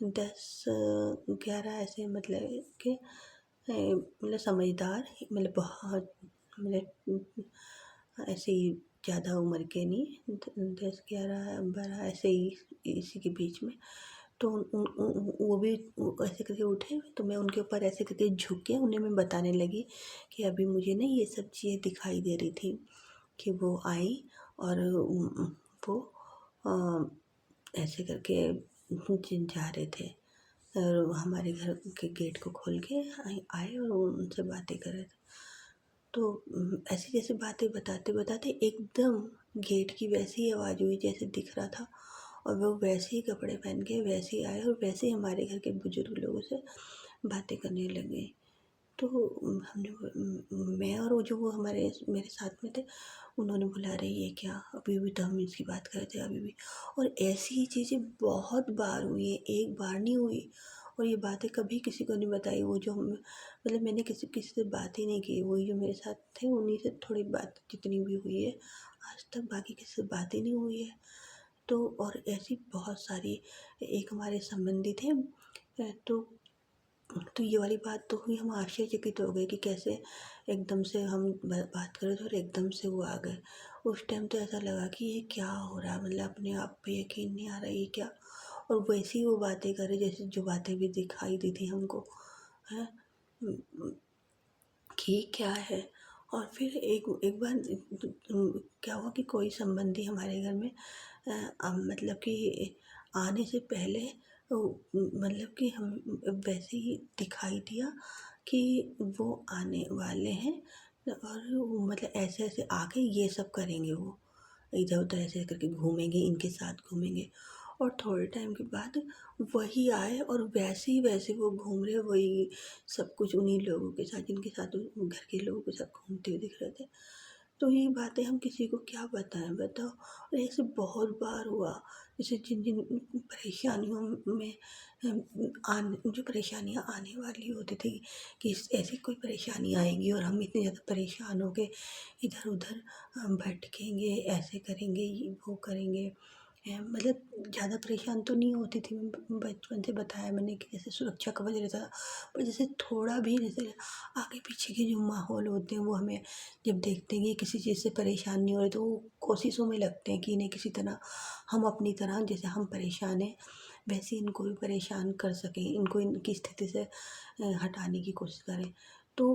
10-11 ऐसे, मतलब कि मतलब समझदार, मतलब बहुत, मतलब ऐसे ही ज़्यादा उम्र के नहीं, 10-11-12 ऐसे ही, इसी के बीच में। तो वो भी ऐसे करके उठे, तो मैं उनके ऊपर ऐसे करके झुक के उन्हें मैं बताने लगी कि अभी मुझे ना ये सब चीज़ें दिखाई दे रही थी, कि वो आई, और वो ऐसे करके जा रहे थे, और हमारे घर के गेट को खोल के आए और उनसे बातें कर रहे थे। तो ऐसी जैसे बातें बताते बताते एकदम गेट की वैसी ही आवाज़ हुई जैसे दिख रहा था, और वो वैसे ही कपड़े पहन के वैसे ही आए और वैसे ही हमारे घर के बुजुर्ग लोगों से बातें करने लगे। तो मैं और वो हमारे मेरे साथ में थे, उन्होंने बोला, अरे ये क्या, अभी भी तो हम इसकी बात कर रहे थे अभी भी। और ऐसी ही चीज़ें बहुत बार हुई हैं, एक बार नहीं हुई। और ये बातें कभी किसी को नहीं बताई, वो जो मतलब मैंने किसी किसी से बात ही नहीं की, वही जो मेरे साथ थे उन्हीं से थोड़ी बात जितनी भी हुई है आज तक, बाकी किसी से बात ही नहीं हुई है। तो और ऐसी बहुत सारी, एक हमारे संबंधी थे, तो ये वाली बात तो हुई, हम आश्चर्यचकित हो गए कि कैसे एकदम से हम बात कर रहे थे और एकदम से वो आ गए। उस टाइम तो ऐसा लगा कि ये क्या हो रहा है, मतलब अपने आप पे यकीन नहीं आ रहा ये क्या। और वैसी ही वो बातें करे जैसे जो बातें भी दिखाई दी थी हमको, है कि क्या है। और फिर एक एक बार क्या हुआ कि कोई संबंधी हमारे घर में मतलब कि आने से पहले मतलब कि हम वैसे ही दिखाई दिया कि वो आने वाले हैं, और वो मतलब ऐसे ऐसे आके ये सब करेंगे, वो इधर उधर ऐसे करके घूमेंगे, इनके साथ घूमेंगे। और थोड़े टाइम के बाद वही आए और वैसे वो घूम रहे, वही सब कुछ उन्हीं लोगों के साथ जिनके साथ वो घर के लोगों के साथ घूमते हुए दिख रहे थे। तो ये बातें हम किसी को क्या बताएं, बताओ। और ऐसे बहुत बार हुआ, जैसे जिन जिन परेशानियों में जो परेशानियां आने वाली होती थी कि ऐसी कोई परेशानी आएगी और हम इतने ज़्यादा परेशान हो के इधर उधर भटकेंगे, ऐसे करेंगे, ये वो करेंगे। मतलब ज़्यादा परेशान तो नहीं होती थी मैं, बचपन से बताया मैंने कि जैसे सुरक्षा कवच रहता था। पर जैसे थोड़ा भी जैसे आगे पीछे के जो माहौल होते हैं वो हमें जब देखते हैं कि किसी चीज़ से परेशान नहीं हो रहे, तो वो कोशिशों में लगते हैं कि इन्हें किसी तरह हम अपनी तरह जैसे हम परेशान हैं वैसे इनको भी परेशान कर सकें, इनको इनकी स्थिति से हटाने की कोशिश करें। तो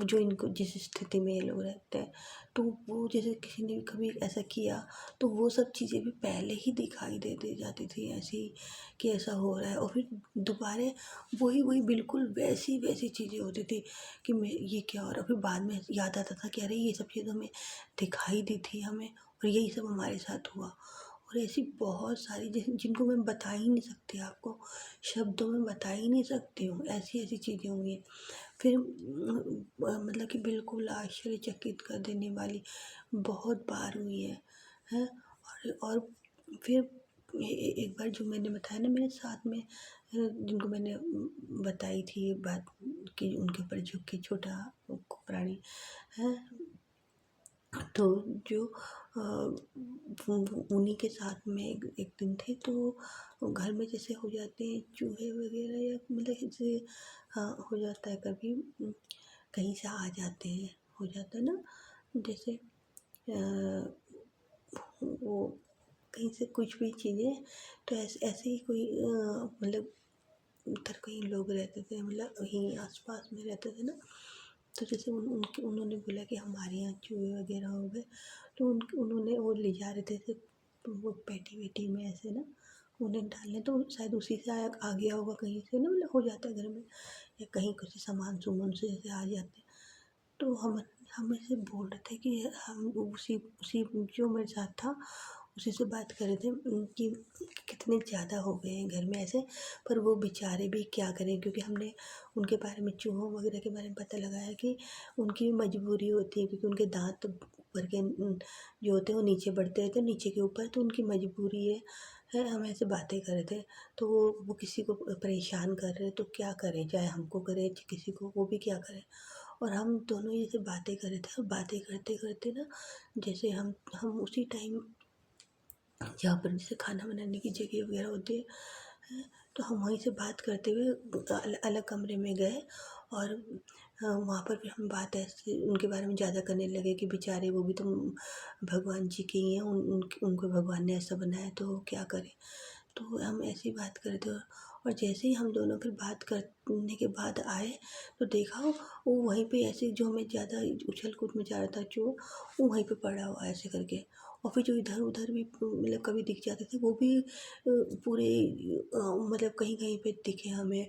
जो इनको जिस स्थिति में ये लोग रहते हैं, तो वो जैसे किसी ने भी कभी ऐसा किया तो वो सब चीज़ें भी पहले ही दिखाई दे जाती थी ऐसी, कि ऐसा हो रहा है। और फिर दोबारा वही वही बिल्कुल वैसी वैसी चीज़ें होती थी कि मैं ये क्या हो रहा है। फिर बाद में याद आता था कि अरे ये सब चीज़ें हमें दिखाई दी थी हमें, और यही सब हमारे साथ हुआ। और ऐसी बहुत सारी जिनको मैं बता ही नहीं सकती आपको, शब्दों में बता ही नहीं सकती हूँ, ऐसी ऐसी चीज़ें हुई हैं। फिर मतलब कि बिल्कुल आश्चर्यचकित कर देने वाली बहुत बार हुई है। और फिर एक बार जो मैंने बताया ना मेरे साथ में जिनको मैंने बताई थी ये बात कि उनके ऊपर झुक के छोटा प्राणी है, तो जो उन्हीं के साथ में एक दिन थे, तो घर में जैसे हो जाते हैं चूहे वगैरह, या मतलब जैसे हो जाता है कभी कहीं से आ जाते हैं, हो जाता है ना, जैसे वो कहीं से कुछ भी चीज़ें, तो ऐसे ऐसे ही कोई मतलब उधर कहीं लोग रहते थे, मतलब वहीं आसपास में रहते थे ना। तो जैसे उन्होंने बोला कि हमारे यहाँ चूहे वगैरह हो गए, तो उन्होंने वो ले जा रहे थे ऐसे, वो पेटी वेटी में ऐसे ना उन्हें डालने, तो शायद उसी से आ गया होगा कहीं से ना, मतलब हो जाता है घर में, या कहीं किसी सामान सुमन से जैसे आ जाते हैं। तो हम ऐसे बोल रहे थे कि हम उसी उसी जो मेरे साथ था उसी से बात कर रहे थे कि कितने ज़्यादा हो गए हैं घर में ऐसे। पर वो बेचारे भी क्या करें, क्योंकि हमने उनके बारे में, चूहों वगैरह के बारे में पता लगाया कि उनकी भी मजबूरी होती है, क्योंकि उनके दांत तो ऊपर के जो होते हैं वो नीचे बढ़ते रहते हैं, नीचे के ऊपर, तो उनकी मजबूरी है। हम ऐसे बातें कर रहे थे, तो वो किसी को परेशान कर रहे, तो क्या करें, चाहे हमको करे चाहे किसी को, वो भी क्या करें। और हम दोनों ये से बातें कर रहे थे, और बातें करते करते ना जैसे हम उसी टाइम जहाँ पर जैसे खाना बनाने की जगह वगैरह होती है, तो हम वहीं से बात करते हुए अलग कमरे में गए। और वहाँ पर भी हम बात ऐसे उनके बारे में ज़्यादा करने लगे कि बेचारे वो भी तो भगवान जी के ही हैं, उनको भगवान ने ऐसा बनाया तो क्या करें। तो हम ऐसी बात कर रहे थे, और जैसे ही हम दोनों फिर बात करने के बाद आए, तो देखा वो वहीं पे ऐसे जो हमें ज़्यादा उछल कूद में जा रहा था, जो वो वहीं पे पड़ा हुआ ऐसे करके। और फिर जो इधर-उधर भी मतलब कभी दिख जाते थे वो भी पूरे मतलब कहीं-कहीं पे दिखे हमें।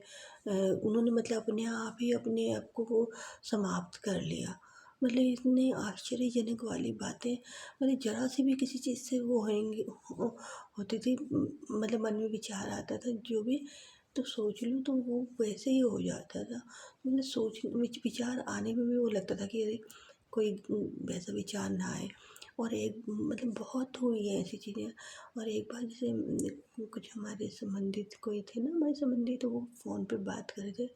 उन्होंने मतलब अपने आप को वो समाप्त कर लिया। मतलब इतने आश्चर्यजनक वाली बातें, मतलब ज़रा सी भी किसी चीज़ से वो होएँगी होती थी, मतलब मन में विचार आता था जो भी, तो सोच लूँ तो वो वैसे ही हो जाता था। मतलब विचार आने में भी वो लगता था कि अरे कोई वैसा विचार ना आए। और एक मतलब बहुत हुई है ऐसी चीज़ें। और एक बार जैसे कुछ हमारे संबंधित कोई थे ना, हमारे संबंधी, तो वो फ़ोन पे बात कर रहे थे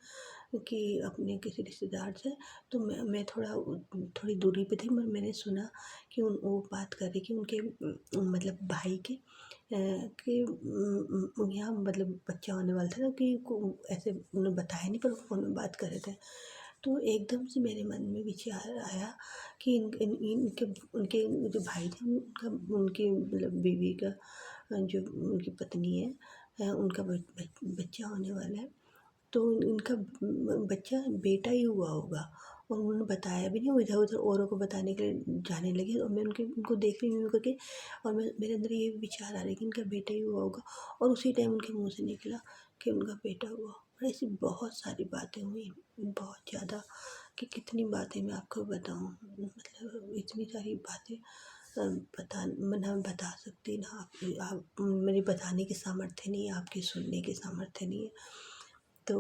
कि अपने किसी रिश्तेदार से। तो मैं थोड़ी दूरी पे थी, पर मैंने सुना कि वो बात कर रही कि उनके मतलब भाई के यहाँ मतलब बच्चा होने वाला था ना, कि ऐसे उन्होंने बताया नहीं, पर फ़ोन में बात कर रहे थे। तो एकदम से मेरे मन में विचार आया कि इन इन इनके उनके जो भाई थे उनकी मतलब बीवी का जो उनकी पत्नी है, उनका बच्चा होने वाला है। तो इनका बच्चा बेटा ही हुआ होगा, और उन्होंने बताया भी नहीं। वो इधर-उधर औरों को बताने के लिए जाने लगे, और मैं उनको देख रही हूँ करके, और मेरे अंदर ये विचार आ रहा है कि इनका बेटा ही हुआ होगा। और उसी टाइम उनके मुँह से निकला कि उनका बेटा हुआ। और ऐसी बहुत सारी बातें हुई, बहुत ज़्यादा, कि कितनी बातें मैं आपको बताऊँ। मतलब इतनी सारी बातें ना बता सकती, ना आप मेरे बताने की सामर्थ्य नहीं है, आपके सुनने की सामर्थ्य नहीं है। तो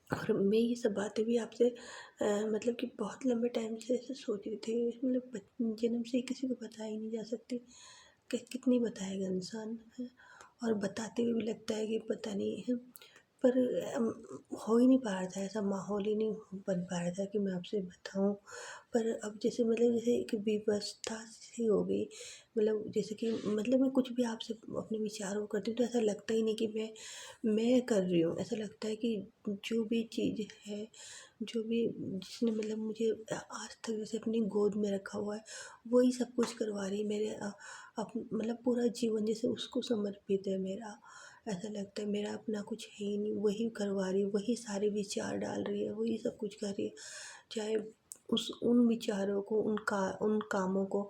और मैं ये सब बातें भी आपसे मतलब कि बहुत लंबे टाइम से ऐसे सोच रही थी, मतलब जन्म से ही किसी को बता ही नहीं जा सकती कि कितनी बताएगा इंसान है। और बताते हुए भी लगता है कि पता नहीं है, पर हो ही नहीं पा रहा था, ऐसा माहौल ही नहीं बन पा रहा था कि मैं आपसे बताऊं। पर अब जैसे मतलब जैसे एक विवशता सी हो गई, मतलब जैसे कि मतलब मैं कुछ भी आपसे अपने विचारों करती हूँ तो ऐसा लगता ही नहीं कि मैं कर रही हूँ। ऐसा लगता है कि जो भी चीज़ है, जो भी जिसने मतलब मुझे आज तक जैसे अपनी गोद में रखा हुआ है, वही सब कुछ करवा रही है मेरे मतलब पूरा जीवन जैसे उसको समर्पित है मेरा। ऐसा लगता है मेरा अपना कुछ है ही नहीं, वही करवा रही है, वही सारे विचार डाल रही है, वही सब कुछ कर रही है। चाहे उन विचारों को, उन कामों को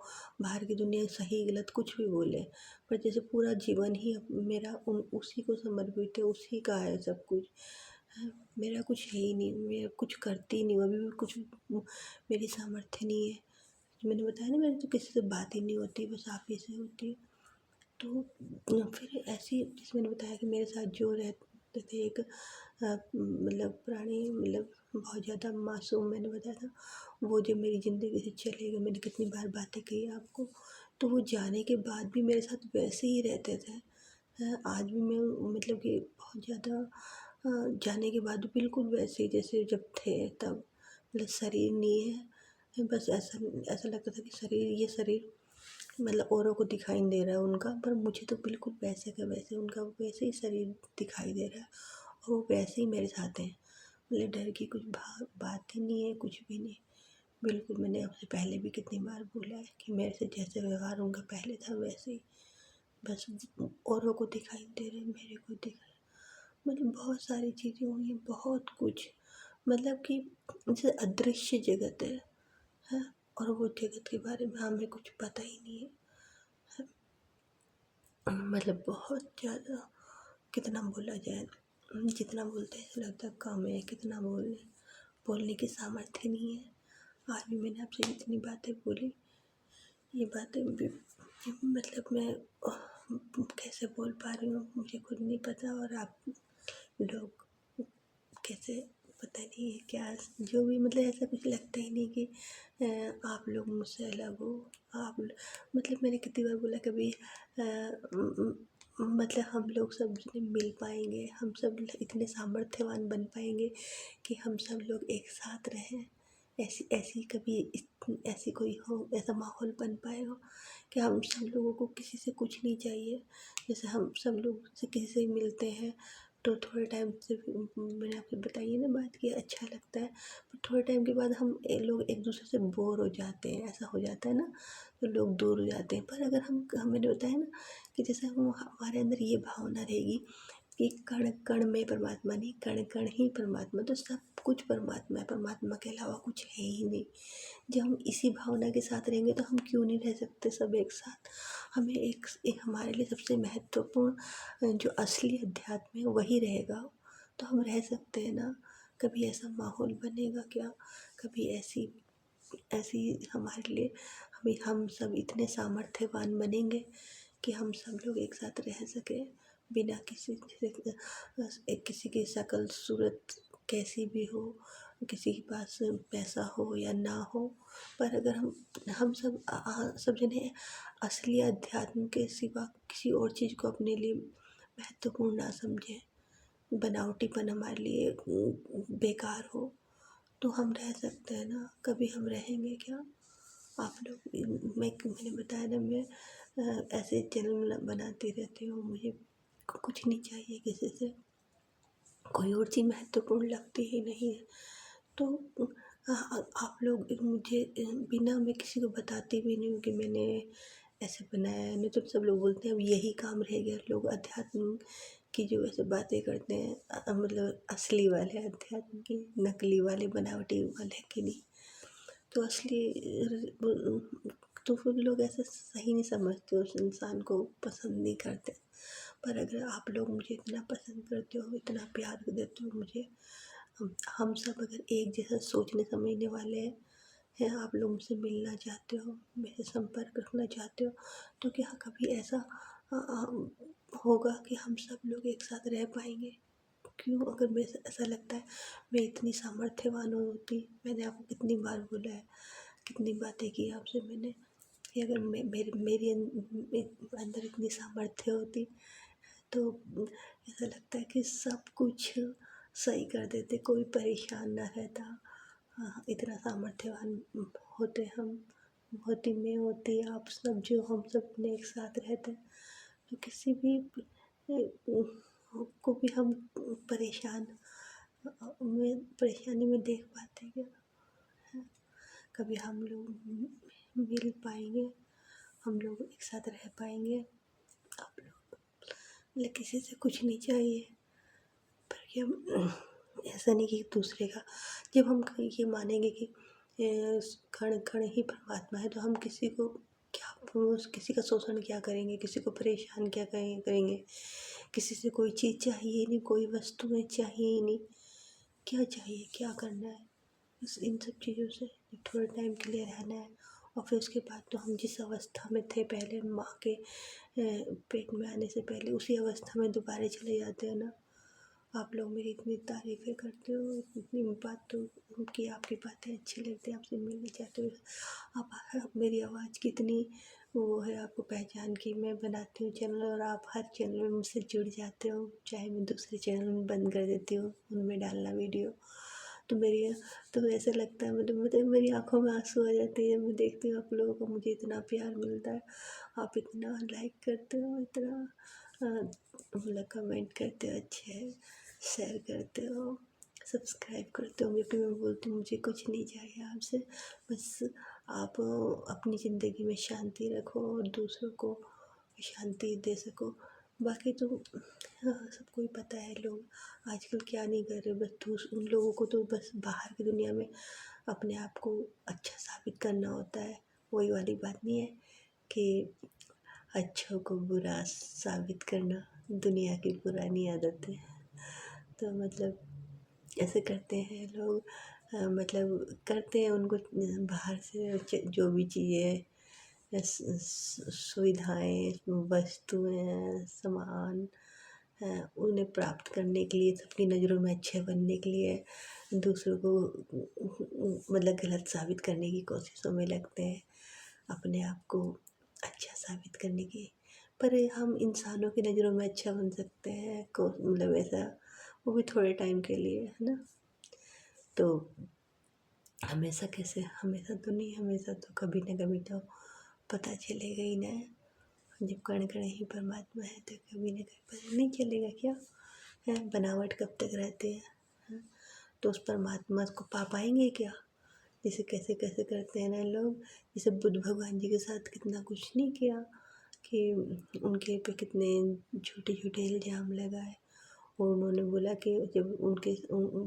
बाहर की दुनिया सही गलत कुछ भी बोले, पर जैसे पूरा जीवन ही मेरा उसी को समर्पित है, उसी का है सब कुछ। है, मेरा कुछ है ही नहीं, मैं कुछ करती ही नहीं हूँ, अभी भी कुछ मेरी सामर्थ्य नहीं है। मैंने बताया ना, मेरी तो किसी से बात ही नहीं होती, बस आप ही से होती है। तो फिर ऐसी जैसे मैंने बताया कि मेरे साथ जो रहते थे एक मतलब प्राणी, मतलब बहुत ज़्यादा मासूम, मैंने बताया था, वो जब मेरी ज़िंदगी से चले गए, मैंने कितनी बार बातें कही आपको, तो वो जाने के बाद भी मेरे साथ वैसे ही रहते थे। आज भी मैं मतलब कि बहुत ज़्यादा जाने के बाद भी बिल्कुल वैसे ही जैसे जब थे तब, मतलब शरीर नहीं है, बस ऐसा ऐसा लगता था कि ये शरीर मतलब औरों को दिखाई नहीं दे रहा है उनका, पर मुझे तो बिल्कुल वैसे का वैसे उनका वैसे ही शरीर दिखाई दे रहा है, और वो वैसे ही मेरे साथ हैं। मतलब डर की कुछ बात ही नहीं है, कुछ भी नहीं। बिल्कुल, मैंने आपसे पहले भी कितनी बार बोला है कि मेरे से जैसे व्यवहार उनका पहले था वैसे ही, बस औरों को दिखाई नहीं दे रहे, मेरे को दिख रहा है। मतलब बहुत सारी चीज़ें हुई हैं, बहुत कुछ, मतलब कि जैसे अदृश्य जगत है, और वो जगत के बारे में हमें कुछ पता ही नहीं है। मतलब बहुत ज़्यादा, कितना बोला जाए, जितना बोलते हैं ऐसा लगता है कम है, कितना बोलने की सामर्थ्य नहीं है। आज भी मैंने आपसे जितनी बातें बोली, ये बातें भी मतलब मैं कैसे बोल पा रही हूँ मुझे खुद नहीं पता, और आप लोग कैसे, पता नहीं है क्या, जो भी मतलब ऐसा कुछ लगता ही नहीं कि आप लोग मुझसे अलग हो। मतलब मैंने कितनी बार बोला, कभी मतलब हम लोग सब मिल पाएंगे, हम सब इतने सामर्थ्यवान बन पाएंगे कि हम सब लोग एक साथ रहें। ऐसी ऐसी कभी ऐसी कोई हो, ऐसा माहौल बन पाएगा कि हम सब लोगों को किसी से कुछ नहीं चाहिए। जैसे हम सब लोग से किसी से मिलते हैं तो थोड़े टाइम से, मैंने आपको बताई ना बात की, अच्छा लगता है, पर थोड़े टाइम के बाद हम लोग एक दूसरे से बोर हो जाते हैं, ऐसा हो जाता है ना, तो लोग दूर हो जाते हैं। पर अगर मैंने बताया ना कि जैसे हम हमारे अंदर ये भावना रहेगी कि कण कण में परमात्मा नहीं, कण कण ही परमात्मा। तो सब कुछ परमात्मा है, परमात्मा के अलावा कुछ है ही नहीं। जब हम इसी भावना के साथ रहेंगे तो हम क्यों नहीं रह सकते सब एक साथ। हमें एक हमारे लिए सबसे महत्वपूर्ण जो असली अध्यात्म है वही रहेगा, तो हम रह सकते हैं ना। कभी ऐसा माहौल बनेगा क्या, कभी ऐसी ऐसी हमारे लिए हम सब इतने सामर्थ्यवान बनेंगे कि हम सब लोग एक साथ रह सकें बिना किसी की शक्ल सूरत कैसी भी हो, किसी के पास पैसा हो या ना हो, पर अगर हम सब सब जने असली अध्यात्म के सिवा किसी और चीज़ को अपने लिए महत्वपूर्ण ना समझें, बनावटीपन हमारे लिए बेकार हो, तो हम रह सकते हैं ना। कभी हम रहेंगे क्या। आप लोग मैंने बताया ना, मैं ऐसे चैनल बनाती रहती हूँ, मुझे कुछ नहीं चाहिए किसी से, कोई और चीज़ महत्वपूर्ण लगती ही नहीं है। तो आप लोग मुझे बिना मैं किसी को बताती भी नहीं हूँ कि मैंने ऐसे बनाया है, नहीं तो सब लोग बोलते हैं अब यही काम रह गया। लोग अध्यात्म की जो ऐसे बातें करते हैं, मतलब असली वाले अध्यात्म की, नकली वाले बनावटी वाले की नहीं। तो असली तो फिर लोग ऐसा सही नहीं समझते, उस इंसान को पसंद नहीं करते। पर अगर आप लोग मुझे इतना पसंद करते हो, इतना प्यार देते हो मुझे, हम सब अगर एक जैसा सोचने समझने वाले हैं, आप लोग मुझसे मिलना चाहते हो, मेरे संपर्क रखना चाहते हो, तो क्या कभी ऐसा होगा कि हम सब लोग एक साथ रह पाएंगे। क्यों, अगर मैं ऐसा लगता है मैं इतनी सामर्थ्यवान होती, मैंने आपको कितनी बार बोला है, कितनी बातें की आपसे मैंने, कि अगर मेरे अंदर इतनी सामर्थ्य होती तो ऐसा लगता है कि सब कुछ सही कर देते, कोई परेशान ना रहता। हाँ, इतना सामर्थ्यवान होते हम, होती मैं, होती आप सब, जो हम सब ने एक साथ रहते, तो किसी भी को भी हम परेशान में परेशानी में देख पाते क्या। कभी हम लोग मिल पाएंगे, हम लोग एक साथ रह पाएंगे। आप लोग, मतलब किसी से कुछ नहीं चाहिए, पर कि हम ऐसा नहीं कि दूसरे का, जब हम ये मानेंगे कि कण कण ही परमात्मा है, तो हम किसी को क्या, किसी का शोषण क्या करेंगे, किसी को परेशान क्या करेंगे। किसी से कोई चीज़ चाहिए ही नहीं, कोई वस्तुएं चाहिए ही नहीं, क्या चाहिए, क्या करना है बस इन सब चीज़ों से थोड़े टाइम के लिए रहना है। और फिर उसके बाद तो हम जिस अवस्था में थे पहले, माँ के पेट में आने से पहले, उसी अवस्था में दोबारा चले जाते हैं ना। आप लोग मेरी इतनी तारीफ़ें करते हो, इतनी बातों की आपकी बातें अच्छी लगती है, आपसे मिलना चाहते हो। आप मेरी आवाज़ कितनी वो है आपको पहचान की, मैं बनाती हूँ चैनल और आप हर चैनल में मुझसे जुड़ जाते हो, चाहे मैं दूसरे चैनल में बंद कर देती हूँ उनमें डालना वीडियो, तो मेरी तो ऐसा लगता है, मतलब मेरी आँखों में आंसू आ जाते हैं, मैं देखती हूँ आप लोगों को मुझे इतना प्यार मिलता है, आप इतना लाइक करते हो, इतना मतलब कमेंट करते हो, अच्छे है, शेयर करते हो, सब्सक्राइब करते हो। मैं बोलती हूँ मुझे कुछ नहीं चाहिए आपसे, बस आप अपनी ज़िंदगी में शांति रखो और दूसरों को शांति दे सको। बाकी तो सबको ही पता है लोग आजकल क्या नहीं कर रहे, बस उन लोगों को तो बस बाहर की दुनिया में अपने आप को अच्छा साबित करना होता है। वही वाली बात नहीं है कि अच्छों को बुरा साबित करना दुनिया की पुरानी आदत है। तो मतलब ऐसे करते हैं लोग, मतलब करते हैं उनको बाहर से जो भी चीज़ें, सुविधाएं, वस्तुएं, सामान, उन्हें प्राप्त करने के लिए, सबकी नज़रों में अच्छे बनने के लिए दूसरों को मतलब गलत साबित करने की कोशिशों में लगते हैं, अपने आप को अच्छा साबित करने की। पर हम इंसानों की नज़रों में अच्छा बन सकते हैं को, मतलब ऐसा, वो भी थोड़े टाइम के लिए, है ना। तो हमेशा कैसे, हमेशा तो नहीं, हमेशा तो कभी ना कभी तो पता चलेगा ही ना। जब कण कण ही परमात्मा है तो कभी ना कभी पता नहीं चलेगा क्या है। बनावट कब तक रहती है, हाँ? तो उस परमात्मा को पा पाएंगे क्या। जैसे कैसे कैसे करते हैं ना लोग, जैसे बुद्ध भगवान जी के साथ कितना कुछ नहीं किया, कि उनके पे कितने छोटे छोटे इल्ज़ाम लगाए, उन्होंने बोला कि जब उनके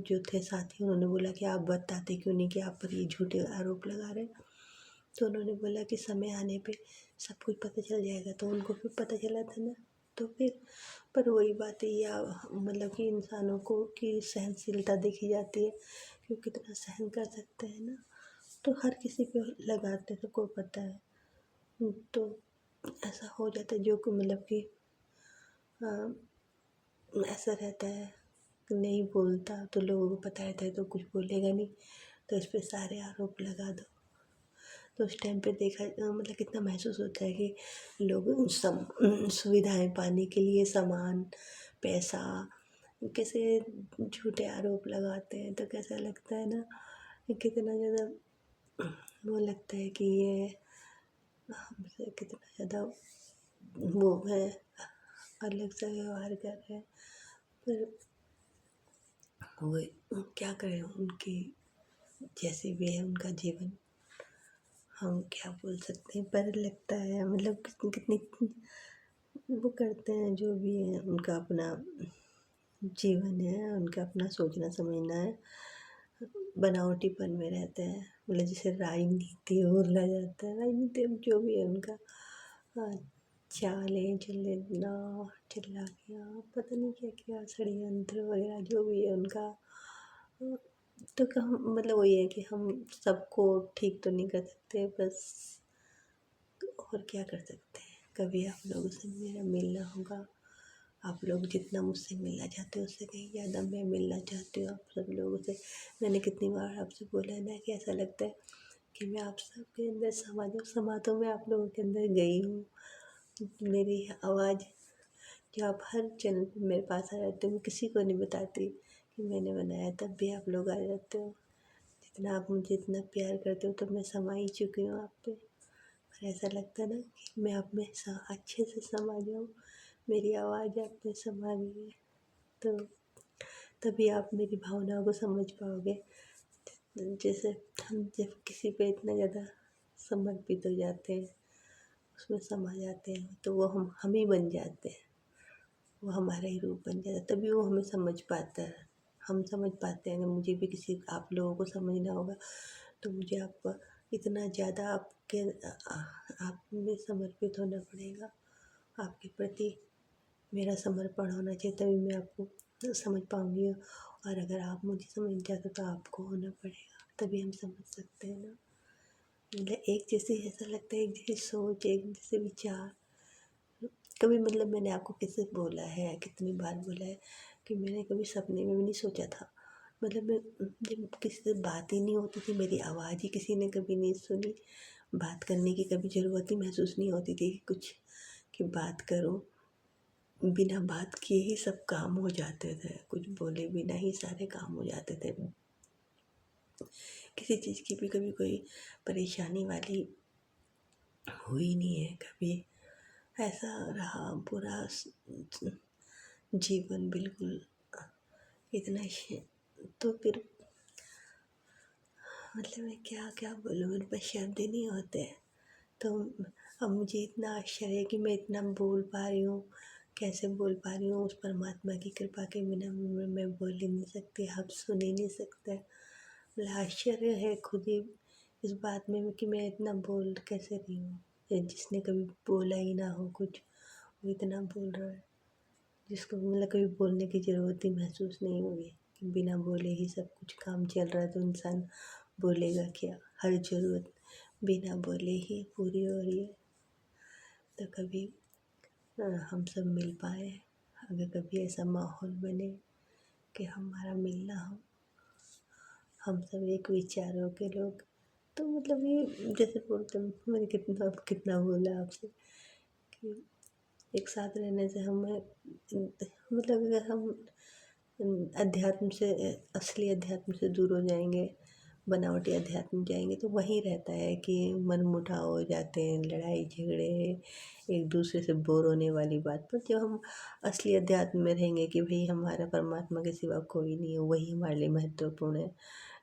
जो थे साथी उन्होंने बोला कि आप बताते क्यों नहीं कि आप पर ये झूठे आरोप लगा रहे हैं। तो उन्होंने बोला कि समय आने पे सब कुछ पता चल जाएगा। तो उनको फिर पता चला था ना। तो फिर पर वही बात है या मतलब कि इंसानों को की सहनशीलता देखी जाती है कि वो कितना सहन कर सकते हैं ना। तो हर किसी पे लगाते सबको पता है। तो ऐसा हो जाता है जो कि मतलब कि ऐसा रहता है कि नहीं बोलता तो लोगों को पता रहता है तो कुछ बोलेगा नहीं, तो इस पे सारे आरोप लगा दो। तो उस टाइम पे देखा मतलब कितना महसूस होता है कि लोग सुविधाएं पाने के लिए सामान पैसा कैसे झूठे आरोप लगाते हैं। तो कैसा लगता है ना कि कितना ज़्यादा वो लगता है कि ये हमसे कितना ज़्यादा वो है, अलग सा व्यवहार कर रहे हैं। पर वो क्या करें, उनकी जैसे भी है उनका जीवन, हम क्या बोल सकते हैं। पर लगता है मतलब कितनी वो करते हैं जो भी है, उनका अपना जीवन है, उनका अपना सोचना समझना है। बनावटीपन में रहते हैं, मतलब जैसे राजनीति बोला जाता है, राजनीति में जो भी है उनका चालें चलना चालाकियाँ पता नहीं क्या क्या षड्यंत्र वगैरह जो भी है उनका। तो हम मतलब वही है कि हम सबको ठीक तो नहीं कर सकते, बस और क्या कर सकते हैं। कभी आप लोगों से मेरा मिलना होगा। आप लोग जितना मुझसे मिलना चाहते हो उससे कहीं ज़्यादा मैं मिलना चाहती हूँ आप सब लोगों से। मैंने कितनी बार आपसे बोला है ना कि ऐसा लगता है कि मैं आप सबके अंदर समा जाऊँ। समा तो मैं आप लोगों के अंदर गई हूँ। मेरी आवाज़ जो आप हर चैनल पे मेरे पास आ जाते हो, मैं किसी को नहीं बताती कि मैंने बनाया, तब भी आप लोग आ जाते हो। जितना आप मुझे इतना प्यार करते हो तो मैं समा ही चुकी हूँ आप पे। और ऐसा लगता है ना कि मैं आप में अच्छे से समा जाऊँ, मेरी आवाज़ आप में समा गई है। तो तभी आप मेरी भावनाओं को समझ पाओगे। जैसे हम जब किसी पे इतना ज़्यादा समर्पित हो जाते हैं, उसमें समा जाते हैं, तो वो हम ही बन जाते हैं। वो हमारा ही रूप बन जाता है, तभी वो हमें समझ पाता है। हम समझ पाते हैं। अगर मुझे भी किसी आप लोगों को समझना होगा तो मुझे आप इतना ज़्यादा आप में समर्पित होना पड़ेगा। आपके प्रति मेरा समर्पण होना चाहिए, तभी मैं आपको समझ पाऊँगी। और अगर आप मुझे समझ जाते तो आपको होना पड़ेगा, तभी हम समझ सकते हैं ना। मतलब एक जैसे ऐसा लगता है, एक जैसी सोच, एक जैसे विचार। कभी मतलब मैंने आपको किससे बोला है, कितनी बार बोला है कि मैंने कभी सपने में भी नहीं सोचा था। मतलब मैं जब किसी से बात ही नहीं होती थी, मेरी आवाज़ ही किसी ने कभी नहीं सुनी, बात करने की कभी ज़रूरत ही महसूस नहीं होती थी कि कुछ कि बात करूं, बिना बात किए ही सब काम हो जाते थे, कुछ बोले बिना ही सारे काम हो जाते थे। किसी चीज़ की भी कभी कोई परेशानी वाली हुई नहीं है कभी। ऐसा रहा पूरा जीवन बिल्कुल इतना तो फिर मतलब मैं क्या क्या बोलूँ, मेरे पास शब्द ही नहीं होते। तो अब मुझे इतना आश्चर्य है कि मैं इतना बोल पा रही हूँ, कैसे बोल पा रही हूँ। उस परमात्मा की कृपा के बिना मैं बोल ही नहीं सकती, आप सुन ही नहीं सकते। मतलब आश्चर्य है खुद ही इस बात में कि मैं इतना बोल कैसे रही हूँ। जिसने कभी बोला ही ना हो कुछ, वो इतना बोल रहा है। जिसको मतलब कभी बोलने की ज़रूरत ही महसूस नहीं हुई कि बिना बोले ही सब कुछ काम चल रहा है, तो इंसान बोलेगा क्या। हर ज़रूरत बिना बोले ही पूरी हो रही है। तो कभी हम सब मिल पाए, अगर कभी ऐसा माहौल बने कि हमारा मिलना हो, हम सब एक विचारों के लोग, तो मतलब ये जैसे बोलते हैं, मैंने कितना कितना बोला आपसे कि एक साथ रहने से हमें मतलब अगर हम अध्यात्म से असली अध्यात्म से दूर हो जाएंगे, बनावटी अध्यात्म जाएंगे, तो वहीं रहता है कि मन मुटाव हो जाते हैं, लड़ाई झगड़े, एक दूसरे से बोर होने वाली बात। पर जब हम असली अध्यात्म में रहेंगे कि भाई हमारा परमात्मा के सिवा कोई नहीं है, वही हमारे लिए महत्वपूर्ण है,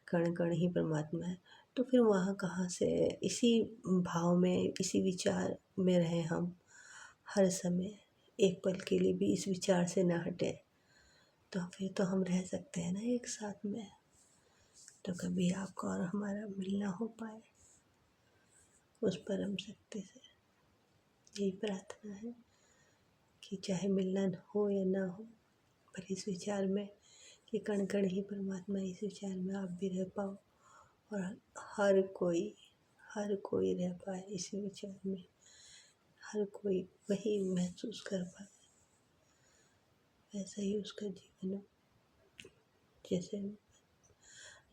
कण कण ही परमात्मा है, तो फिर वहाँ कहाँ से इसी भाव में, इसी विचार में रहें हम हर समय, एक पल के लिए भी इस विचार से ना हटे तो फिर तो हम रह सकते हैं ना एक साथ में। तो कभी आपका और हमारा मिलना हो पाए उस परम शक्ति से, यही प्रार्थना है कि चाहे मिलना हो या ना हो, पर इस विचार में कि कण कण ही परमात्मा, इस विचार में आप भी रह पाओ और हर कोई हर कोई रह पाए इसी विचार में, हर कोई वही महसूस कर पाए, वैसा ही उसका जीवन हो। जैसे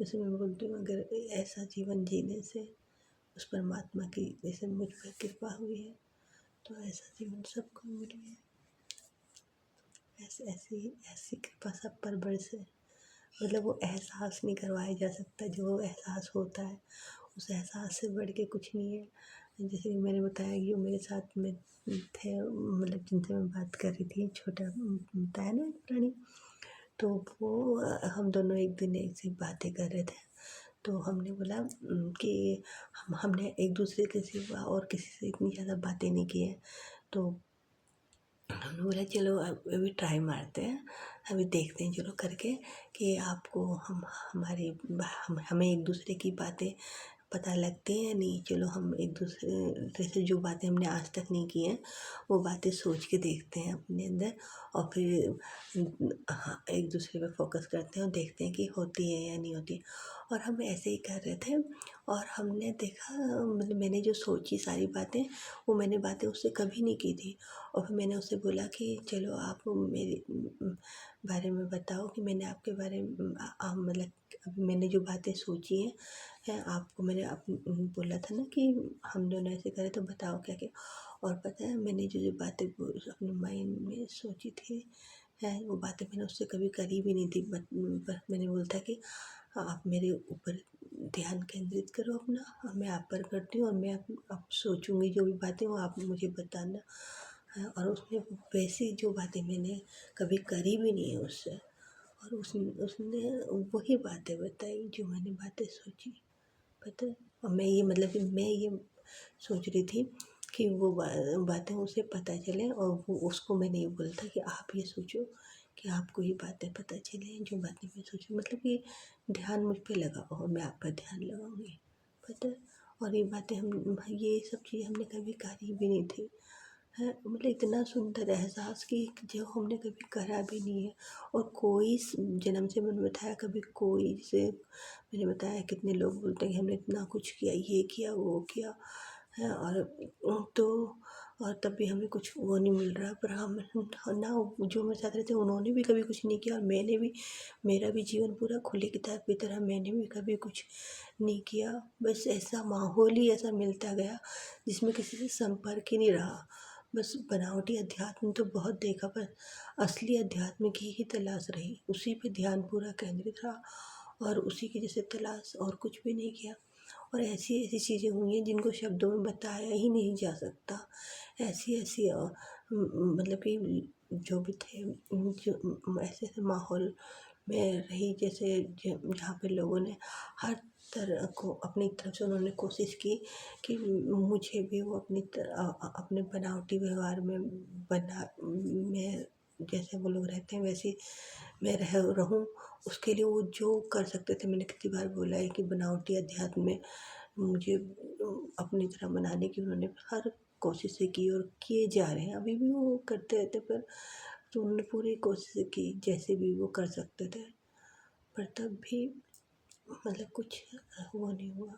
जैसे मैं बोलती हूँ, अगर ऐसा जीवन जीने से उस परमात्मा की जैसे मुझ पर कृपा हुई है, तो ऐसा जीवन सबको मिले। ऐसी कृपा सब पर बरसे। मतलब वो एहसास नहीं करवाया जा सकता जो वो एहसास होता है, उस एहसास से बढ़ के कुछ नहीं है। जैसे कि मैंने बताया कि वो मेरे साथ में थे, मतलब जिनसे मैं बात कर रही थी, छोटा बताया ना प्राणी, तो वो हम दोनों एक दिन ऐसी बातें कर रहे थे। तो हमने बोला कि हमने एक दूसरे के सिवा और किसी से इतनी ज़्यादा बातें नहीं की हैं। तो हमने बोला चलो अभी ट्राई मारते हैं, अभी देखते हैं चलो करके कि आपको हमें एक दूसरे की बातें पता लगती हैं या नहीं। चलो हम एक दूसरे से जो बातें हमने आज तक नहीं की हैं वो बातें सोच के देखते हैं अपने अंदर, और फिर हाँ एक दूसरे पे फोकस करते हैं और देखते हैं कि होती है या नहीं होती। और हम ऐसे ही कर रहे थे और हमने देखा, मतलब मैंने जो सोची सारी बातें, वो मैंने बातें उससे कभी नहीं की थी। और फिर मैंने उससे बोला कि चलो आप मेरे बारे में बताओ कि मैंने आपके बारे में मतलब अभी मैंने जो बातें सोची हैं आपको मैंने बोला था ना कि हम दोनों ऐसे करें, तो बताओ क्या क्या। और पता है मैंने जो जो बातें अपने माइंड में सोची थी है, वो बातें मैंने उससे कभी करी भी नहीं थी। पर मैंने बोला था कि आप मेरे ऊपर ध्यान केंद्रित करो अपना, और मैं आप पर करती हूँ, और मैं अब सोचूंगी जो भी बातें वो आप मुझे बताना है। और उसने वैसी जो बातें मैंने कभी करी भी नहीं है उससे, और उसने वही बातें बताई जो मैंने बातें सोची, पता है। और मैं ये मतलब कि मैं ये सोच रही थी कि वो बातें उसे पता चले, और वो उसको मैंने ये बोला था कि आप ये सोचो कि आपको ये बातें पता चले जो बातें मैं सोचूं, मतलब कि ध्यान मुझ पे लगाओ और मैं आप पर ध्यान लगाऊंगी, पता है। और ये बातें हम ये सब चीज़ हमने कभी करी भी नहीं थी है, मतलब इतना सुंदर एहसास कि जो हमने कभी करा भी नहीं है। और कोई जन्म से मैंने बताया कभी कोई से मैंने बताया कितने लोग बोलते हैं कि हमने इतना कुछ किया, ये किया वो किया है, और तो और तब भी हमें कुछ वो नहीं मिल रहा। पर हम ना जो मेरे साथ रहते उन्होंने भी कभी कुछ नहीं किया, और मैंने भी मेरा भी जीवन पूरा खुली किताब की तरह, मैंने भी कभी कुछ नहीं किया। बस ऐसा माहौल ही ऐसा मिलता गया जिसमें किसी से संपर्क ही नहीं रहा। बस बनावटी अध्यात्म तो बहुत देखा, पर असली अध्यात्म की ही तलाश रही, उसी पे ध्यान पूरा केंद्रित रहा, और उसी की जैसे तलाश, और कुछ भी नहीं किया। और ऐसी ऐसी चीज़ें हुई हैं जिनको शब्दों में बताया ही नहीं जा सकता। ऐसी ऐसी मतलब कि जो भी थे जो ऐसे ऐसे माहौल में रही, जैसे जहाँ पे लोगों ने हर तरह को अपनी तरफ से उन्होंने कोशिश की कि मुझे भी वो अपने बनावटी व्यवहार में बना मैं जैसे वो लोग रहते हैं वैसे मैं रहूं। उसके लिए वो जो कर सकते थे, मैंने कितनी बार बोला है कि बनावटी अध्यात्म में मुझे अपनी तरह बनाने की उन्होंने हर कोशिशें की और किए जा रहे हैं, अभी भी वो करते रहते। पर तो उन्होंने पूरी कोशिश की जैसे भी वो कर सकते थे, पर तब भी मतलब कुछ वो नहीं हुआ।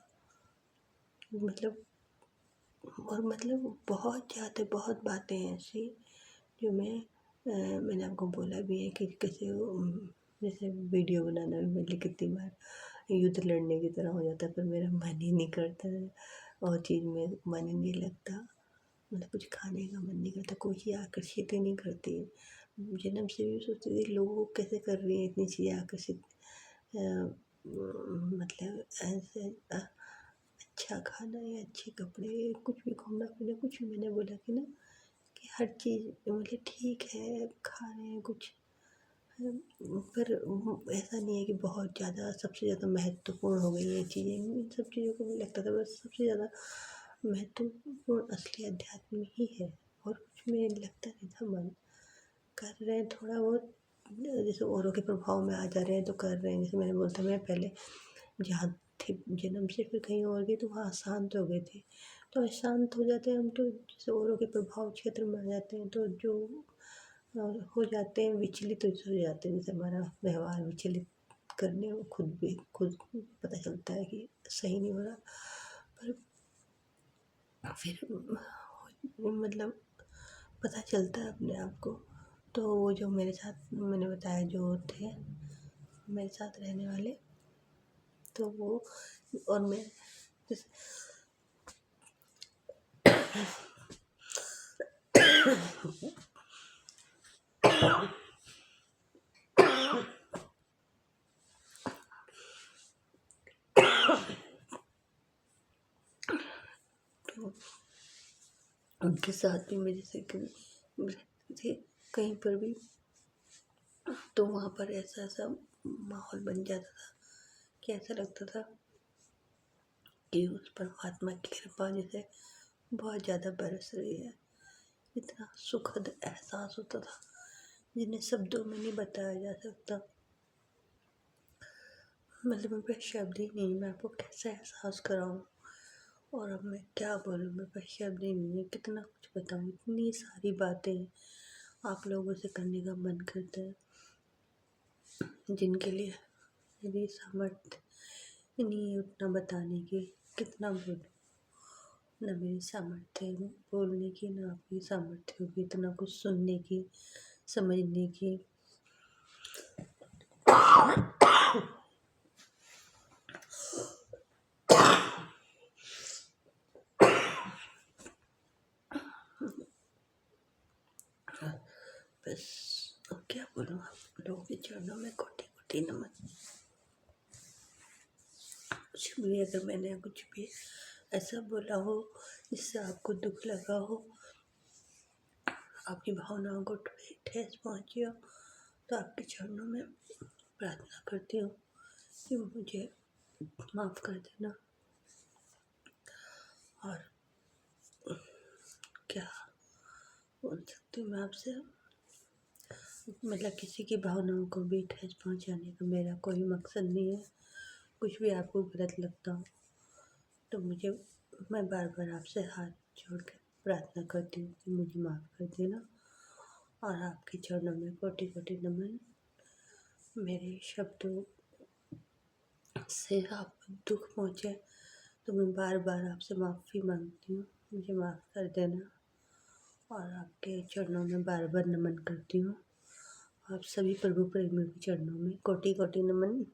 मतलब और मतलब बहुत ज़्यादा बहुत बातें हैं ऐसी जो मैंने आपको बोला भी है कि कैसे जैसे वीडियो बनाना भी मेरे लिए कितनी बार युद्ध लड़ने की तरह हो जाता है, पर मेरा मन ही नहीं करता है, और चीज़ में मन ही नहीं लगता। मतलब कुछ खाने का मन नहीं करता, कोई चीज़ आकर्षित ही नहीं करती। जन्म से भी सोचती थी लोग कैसे कर रही हैं इतनी चीज़ें आकर्षित, मतलब ऐसे अच्छा खाना या अच्छे कपड़े, कुछ भी घूमना फिरना कुछ भी। मैंने बोला कि ना कि हर चीज़ मतलब ठीक है, खा रहे हैं कुछ, पर ऐसा नहीं है कि बहुत ज़्यादा सबसे ज़्यादा महत्वपूर्ण हो गई ये चीज़ें। इन सब चीज़ों को मुझे लगता था बस सबसे ज़्यादा महत्वपूर्ण असली अध्यात्म ही है, और कुछ में लगता नहीं था। मन कर रहे हैं थोड़ा बहुत, जैसे औरों के प्रभाव में आ जा रहे हैं तो कर रहे हैं। जैसे मैंने बोला था, मैं पहले जहाँ थे जन्म से फिर कहीं और गई तो वहाँ शांत हो गए थे। तो शांत हो जाते हैं हम तो जैसे औरों के प्रभाव क्षेत्र में आ जाते हैं तो जो हो जाते हैं विचलित हो जाते हैं। जैसे हमारा व्यवहार विचलित करने में खुद पता चलता है कि सही नहीं हो रहा, पर फिर मतलब पता चलता है अपने आप को। तो वो जो मेरे साथ मैंने बताया जो थे मेरे साथ रहने वाले, तो वो और मैं जैसे तो उनके साथ भी मैं जैसे कि रहती थी कहीं पर भी, तो वहाँ पर ऐसा ऐसा माहौल बन जाता था कि ऐसा लगता था कि उस परमात्मा की कृपा जैसे बहुत ज़्यादा बरस रही है। इतना सुखद एहसास होता था जिन्हें शब्दों में नहीं बताया जा सकता। मतलब मेरे पास शब्द ही नहीं, मैं आपको कैसे एहसास कराऊँ और अब मैं क्या बोलूँ। मेरे पास शब्द ही नहीं है, कितना कुछ बताऊँ। इतनी सारी बातें आप लोगों से करने का मन करता है जिनके लिए मेरी सामर्थ्य नहीं है उतना बताने की। कितना बोलूँ, ना मेरी सामर्थ्य है बोलने की, ना आपकी सामर्थ्य होगी इतना कुछ सुनने की, समझने की। बस अब क्या बोलूँ, आप लोगों के चरणों में कोटि कोटि नमन। कुछ भी अगर मैंने कुछ भी ऐसा बोला हो जिससे आपको दुख लगा हो, आपकी भावनाओं को ठेस पहुँची हो, तो आपके चरणों में प्रार्थना करती हूँ कि मुझे माफ़ कर देना। और क्या बोल सकती हूँ मैं आपसे, मतलब किसी की भावनाओं को भी ठेस पहुँचाने का मेरा कोई मकसद नहीं है। कुछ भी आपको गलत लगता हो तो मैं बार बार आपसे हाथ जोड़ कर प्रार्थना करती हूँ कि मुझे माफ़ कर देना। और आपके चरणों में कोटि कोटि नमन। मेरे शब्दों से आपको दुख पहुँचे तो मैं बार बार आपसे माफ़ी मांगती हूँ, मुझे माफ़ कर देना। और आपके चरणों में बार बार नमन करती हूँ। आप सभी प्रभु प्रेमियों के चरणों में कोटि कोटि नमन।